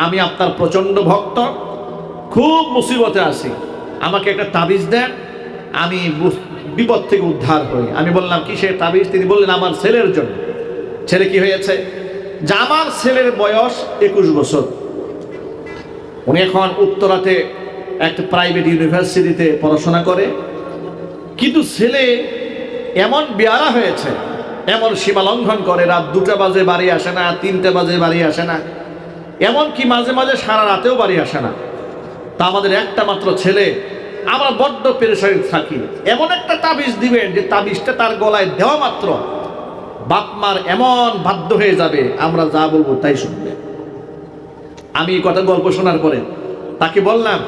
আমি আপনার প্রচন্ড ভক্ত, খুব মুসিবতে আছি, আমাকে একটা তাবিজ দেন, আমি বিপদ থেকে উদ্ধার হই। আমি বললাম কিসের তাবিজ? তিনি বললেন আমার ছেলের জন্য। ছেলে কি হয়েছে? যে আমার ছেলের বয়স 21 বছর, উনি এখন উত্তরাতে একটা প্রাইভেট ইউনিভার্সিটিতে পড়াশোনা করে, কিন্তু ছেলে এমন বেয়ারা হয়েছে, এমন সীমা লঙ্ঘন করে, রাত 2টা বাজে বাড়ি আসে না, 3টা বাজে বাড়ি আসে না, এমনকি মাঝে মাঝে সারা রাতেও বাড়ি আসে না। তা আমাদের একটা মাত্র ছেলে, আমরা বড্ড পেরেশানি থাকি। এমন একটা তাবিজ দিবেন যে তাবিজটা তার গলায় দেওয়া মাত্র বাপ মার এমন বাধ্য হয়ে যাবে, আমরা যা বলবো তাই শুনবে। আমি এই কথা গল্প শোনার পরে তাকে বললাম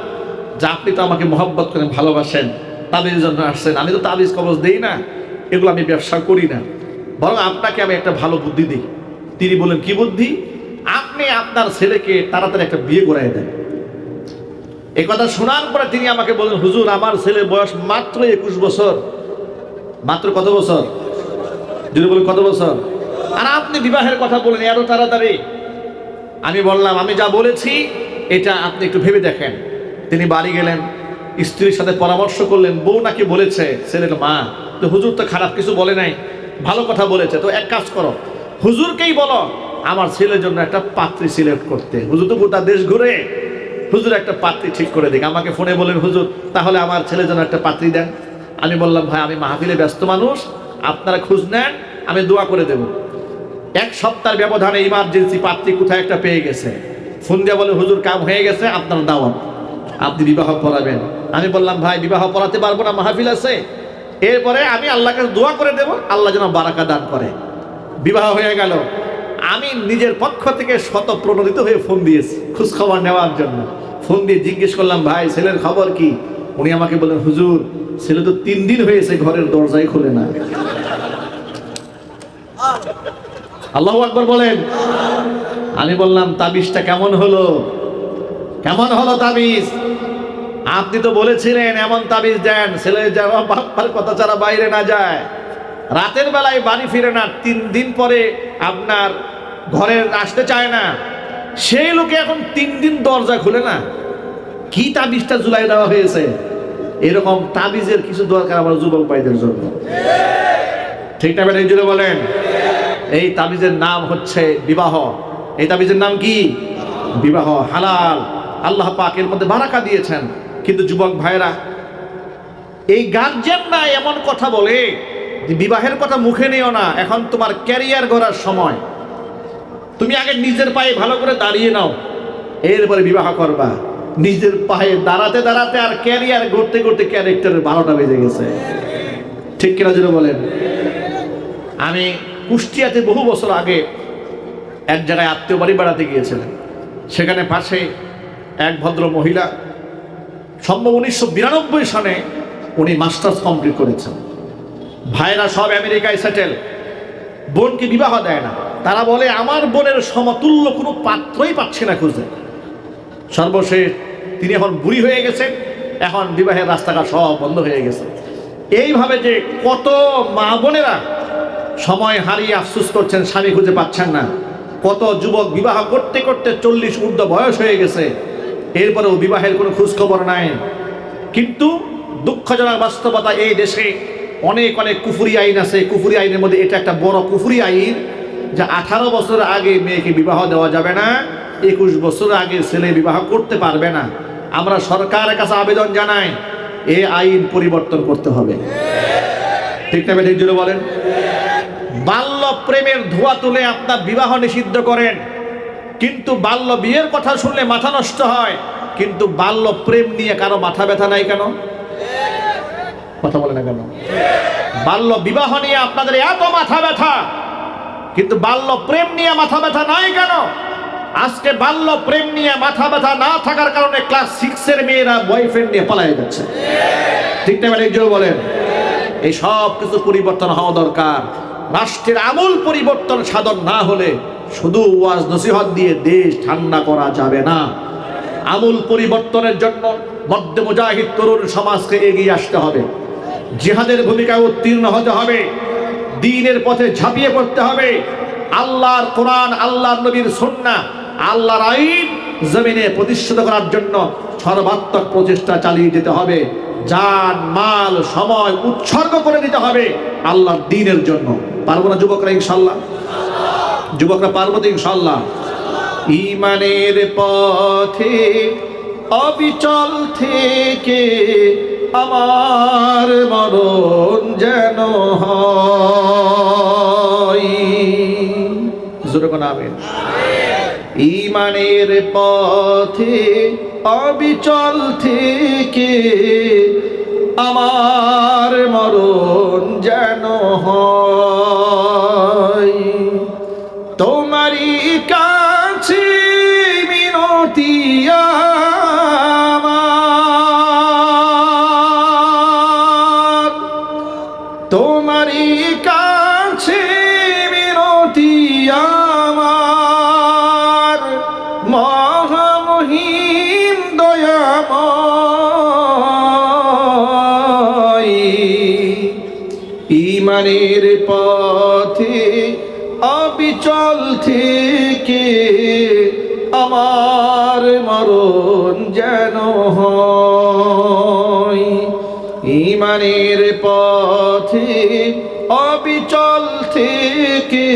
যে আপনি তো আমাকে মহব্বত করেন, ভালোবাসেন, তাবিজের জন্য আসছেন, আমি তো তাবিজ কবজ দেই না, এগুলো আমি ব্যবসা করি না, বরং আপনাকে আমি একটা ভালো বুদ্ধি দিই। তিনি বলেন, কি বুদ্ধি? আপনি আপনার ছেলেকে তাড়াতাড়ি একটা বিয়ে করাই দেন। এই কথা শোনার পরে তিনি আমাকে বলেন, হুজুর আমার ছেলের বয়স মাত্র 21 বছর। মাত্র কত বছর? যদি বলেন কত বছর? আর আপনি বিবাহের কথা বলেন এত তাড়াতাড়ি। আমি বললাম, আমি যা বলেছি এটা আপনি একটু ভেবে দেখেন। তিনি বাড়ি গেলেন, স্ত্রীর সাথে পরামর্শ করলেন। বউ নাকি বলেছে ছেলের মা, তো হুজুর তো খারাপ কিছু বলে নাই, ভালো কথা বলেছে, তো এক কাজ করো, হুজুরকেই বলো আমার ছেলের জন্য একটা পাত্রী সিলেক্ট করতে। হুজুর তো গোটা দেশ ঘুরে, হুজুর একটা পাত্রী ঠিক করে দিক। আমাকে ফোনে বলেন, হুজুর তাহলে আমার ছেলের জন্য একটা পাত্রী দেন। আমি বললাম, ভাই আমি মাহফিলে ব্যস্ত মানুষ, আপনারা খোঁজ নেন, আমি দোয়া করে দেব। 1 সপ্তাহের ব্যবধানে ইমার্জেন্সি পাত্রী কোথায় একটা পেয়ে গেছে। ফোন দিয়ে বলে, হুজুর কাম হয়ে গেছে, আপনার দাওয়াত, আপনি বিবাহ পড়াবেন। আমি বললাম, ভাই বিবাহ পড়াতে পারবো না, মাহফিল আছে। এরপরে আমি আল্লাহকে দোয়া করে দেব, আল্লাহ যেন বারাকা দান করে। বিবাহ হয়ে গেল। আমি নিজের পক্ষ থেকে স্বতঃপ্রণোদিত হয়ে ফোন দিয়েছি খোঁজ খবর নেওয়ার জন্য। ফোন দিয়ে জিজ্ঞেস করলাম, ভাই ছেলের খবর কি? উনি আমাকে বলেন, হুজুর ছেলে তো 3 দিন হয়েছে ঘরের দরজাই খুলে না। আল্লাহু আকবার বলেন। আমি বললাম, তাবিজটা কেমন হলো? কেমন হলো তাবিজ? আপনি তো বলেছিলেন এমন তাবিজ দেন ছেলে যাওয়া বাপ্পার কথা ছাড়া বাইরে না যায়, রাতের বেলায় বাড়ি ফিরে না, 3 দিন পরে আপনার ঘরে আসতে চায় না। সেই লোকে এখন 3 দিন দরজা খুলে না। কি তাবিজটা ঝুলাই দেওয়া হয়েছে? এরকম তাবিজের কিছু দরকার আমার যুবক ভাইদের জন্য, ঠিক না? এই জন্য বলেন, এই তাবিজের নাম হচ্ছে বিবাহ। এই তাবিজের নাম কি? বিবাহ। হালাল, আল্লাহ পাক এর মধ্যে বারাকা দিয়েছেন। কিন্তু যুবক ভাইরা, এই গার্জিয়ানরা এমন কথা বলে যে বিবাহের কথা মুখে নিও না, এখন তোমার ক্যারিয়ার গড়ার সময়, তুমি আগে নিজের পায়ে ভালো করে দাঁড়িয়ে নাও, এরপরে বিবাহ করবা। নিজের পায়ে দাঁড়াতে দাঁড়াতে আর ক্যারিয়ার গড়তে গড়তে ক্যারেক্টারের 12টা বেজে গেছে, ঠিক কিনা যেন বলেন। আমি কুষ্টিয়াতে বহু বছর আগে এক জায়গায় আত্মীয় বাড়ি বেড়াতে গিয়েছিলেন। সেখানে পাশে এক ভদ্র মহিলা, সম্ভব 1992 সনে উনি মাস্টার্স কমপ্লিট করেছেন। ভাইরা সব আমেরিকায় সেটেল, বোনকে বিবাহ দেয় না। তারা বলে আমার বোনের সমতুল্য কোনো পাত্রই পাচ্ছে না খুঁজে। সর্বশেষ তিনি এখন বুড়ি হয়ে গেছেন, এখন বিবাহের রাস্তাঘাট সব বন্ধ হয়ে গেছে। এইভাবে যে কত মা বোনেরা সময় হারিয়ে আফসোস করছেন, স্বামী খুঁজে পাচ্ছেন না। কত যুবক বিবাহ করতে করতে 40 ঊর্ধ্ব বয়স হয়ে গেছে, এরপরেও বিবাহের কোনো খোঁজ খবর নাই। কিন্তু দুঃখজনক বাস্তবতা, এই দেশে অনেক অনেক কুফরি আইন আছে। কুফরি আইনের মধ্যে এটা একটা বড় কুফরি আইন, যে 18 বছর আগে মেয়েকে বিবাহ দেওয়া যাবে না, 21 বছর আগে ছেলে বিবাহ করতে পারবে না। আমরা সরকারের কাছে আবেদন জানাই, এই আইন পরিবর্তন করতে হবে, ঠিক না? ঠিক জুড়ে বলেন। বাল্য প্রেমের ধোঁয়া তুলে আপনার বিবাহ নিষিদ্ধ করেন, কিন্তু বাল্য বিয়ের কথা শুনলে মাথা নষ্ট হয়। কিন্তু বাল্য প্রেম নিয়ে কারো মাথা ব্যথা নাই কেন? কথা বলে না কেন? বাল্য বিবাহ নিয়ে আপনাদের এত মাথা ব্যথা, কিন্তু বাল্য প্রেম নিয়ে মাথা ব্যথা নাই কেন? আজকে বাল্য প্রেম নিয়ে মাথা ব্যথা না থাকার কারণে ক্লাস 6 এর মেয়েরা বয়ফ্রেন্ড নিয়ে পালিয়ে যাচ্ছে। ঠিক না মানে জোর বলেন? এই সব কিছু পরিবর্তন হওয়া দরকার। রাষ্ট্রের আমূল পরিবর্তন সাধন না হলে শুধু ওয়াজ নসিহত দিয়ে দেশ ঠান্ডা করা যাবে না। আমূল পরিবর্তনের জন্য মধ্য মুজাহিদ তরুণ সমাজকে এগিয়ে আসতে হবে, জিহাদের ভূমিকায় উত্তীর্ণ হতে হবে, দ্বীনের পথে ঝাঁপিয়ে পড়তে হবে। আল্লাহর কোরআন, আল্লাহর নবীর সুন্নাহ, আল্লাহর আইন জমিনে প্রতিষ্ঠিত করার জন্য সর্বাত্মক প্রচেষ্টা চালিয়ে যেতে হবে। জান মাল সময় উৎসর্গ করে দিতে হবে আল্লাহর দ্বীনের জন্য। পারবো না যুবকরা? ইনশাআল্লাহ। যুবকরা পারবো তো ইনশাআল্লাহ? ঈমানের পথে অবিচল থেকে আমার মরণ যেন হয়। জোরে কোন আমিন। ঈমানের পথে অবিচল থেকে আমার মরণ যেন হয়। তোমারই কাছে মিনতি আমার, তোমারই কাছে মিনতি আমার, মহামহিম দয়াময়। ঈমানের পথে অবিচল থেকে আমার মরণ যেন হয়। ঈমানের পথে অবিচল থেকে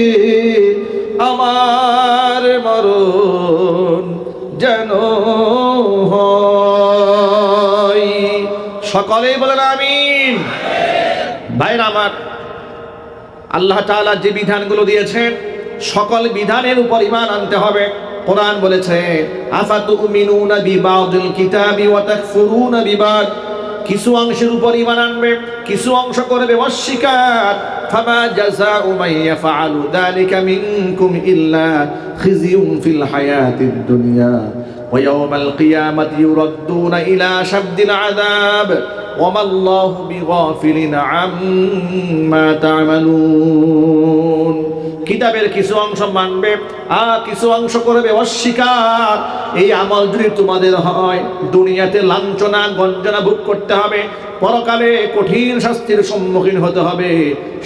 আমার মরণ যেন হয়। সকলেই বলেন আমিন। ভাইরা আমার, আল্লাহ তাআলা যে বিধানগুলো দিয়েছেন সকল বিধানের উপর ঈমান আনতে হবে। কোরআন বলেছে আফাতুমিনুনা বিবাদিল কিতাবি ওয়া তাকফুরুনা বিবাদ, কিছু অংশের উপর ঈমান আনবে, কিছু অংশ করবে অস্বীকার। ফামা জাযাউ মান ইয়াফআলু যালিকা মিনকুম ইল্লা খিজিয়ুন ফিল হায়াতিদ দুনিয়া ওয়া ইয়াওমাল কিয়ামাতি ইউরাদ্দুনা ইলা শাদ্দিল আযাব ওয়া মাল্লাহু বিগাফিলিন আম্মা তা'মালুন। কিতাবের কিছু অংশ মানবে আর কিছু অংশ করবে অস্বীকার। এই আমল যদি তোমাদের হয়, দুনিয়াতে লাঞ্ছনা গঞ্জনা ভোগ করতে হবে, পরকালে কঠিন শাস্তির সম্মুখীন হতে হবে।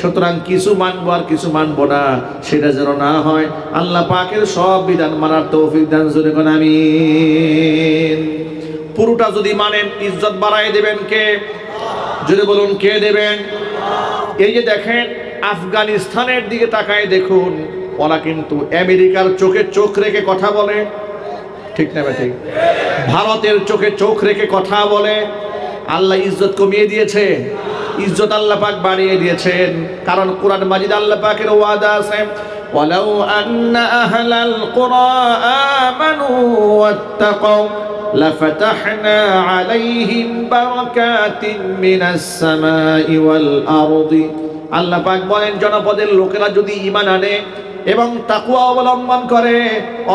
সুতরাং কিছু মানবো আর কিছু মানবো না, সেটা যেন না হয়। আল্লাহ পাকের সব বিধান মানার তৌফিক দান করুন, আমিন। পুরোটা যদি মানেন ইজ্জত বাড়ায় দেবেন কে? যদি বলুন কে দেবেন? এই যে দেখেন, আফগানিস্তানের দিকে তাকায় দেখুন, ওরা কিন্তু আমেরিকার চোখে চোখ রেখে কথা বলে। ঠিক না ঠিক? ভারতের চোখে চোখ রেখে কথা বলে। আল্লাহ ইজ্জত কমিয়ে দিয়েছে? ইজ্জত আল্লাহ পাক বাড়িয়ে দিয়েছেন। কারণ কোরআন মাজিদ আল্লাহ পাকের ওয়াদা আছে, ওয়ালাউ আন্না আহলাল কুরা আমানু ওয়াত্তাকাউ লাফাতাহনা আলাইহিম বারাকাতিন মিনাস সামাই ওয়াল আরদি। আল্লাহ পাক বলেন, জনপদের লোকেরা যদি ঈমান আনে এবং তাকওয়া অবলম্বন করে,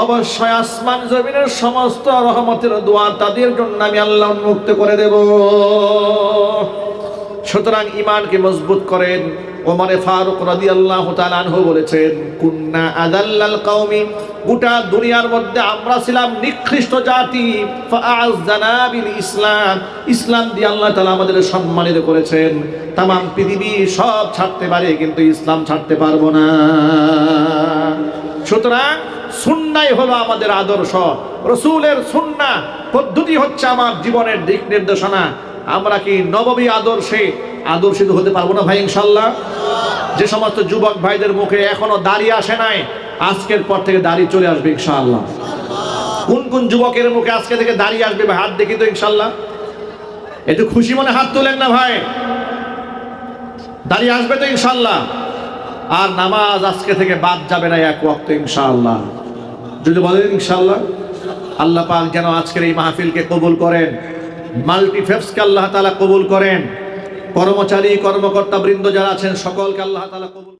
অবশ্যই আসমান জমিনের সমস্ত রহমতের দুয়ার তাদের জন্য আমি আল্লাহ উন্মুক্ত করে দেব। সুতরাং ঈমানকে মজবুত করেন। ওমর ফারুক রাদিয়াল্লাহু তাআলা আনহু বলেছেন, কুন্না আযাল্লাল কওমি, গোটা দুনিয়ার মধ্যে আমরা ছিলাম নিকৃষ্ট জাতি, ফাআযানা বিল ইসলাম, ইসলাম দিয়ে আল্লাহ তাআলা আমাদের সম্মানিত করেছেন। তামাম পৃথিবী সব ছাড়তে পারে, কিন্তু ইসলাম ছাড়তে পারবো না। সুতরাং সুন্নাহ হলো আমাদের আদর্শ, রাসূলের সুন্নাহ পদ্ধতি হচ্ছে আমার জীবনের দিক নির্দেশনা। আমরা কি নববী আদর্শিত হতে পারবো না ভাই? ইনশাআল্লাহ। যে সমস্ত যুবক ভাইদের মুখে এখনো দাড়ি আসে নাই, আজকের পর থেকে দাড়ি চলে আসবে ইনশাআল্লাহ। কোন কোন যুবকের মুখে আজকে থেকে দাড়ি আসবে ভাই? হাত দেখি তো ইনশাআল্লাহ। একটু খুশি মনে হাত তোলেন না ভাই। দাড়ি আসবে তো ইনশাআল্লাহ। আর নামাজ আজকে থেকে বাদ যাবে না এক ওয়াক্ত ইনশাআল্লাহ। যদি বলেন ইনশাআল্লাহ। আল্লাহ পাক যেন আজকের এই মাহফিলকে কবুল করেন, মাল্টিফেপসকে আল্লাহ তাআলা কবুল করেন, কর্মচারী কর্মকর্তা বৃন্দ যারা আছেন সকলকে আল্লাহ তাআলা কবুল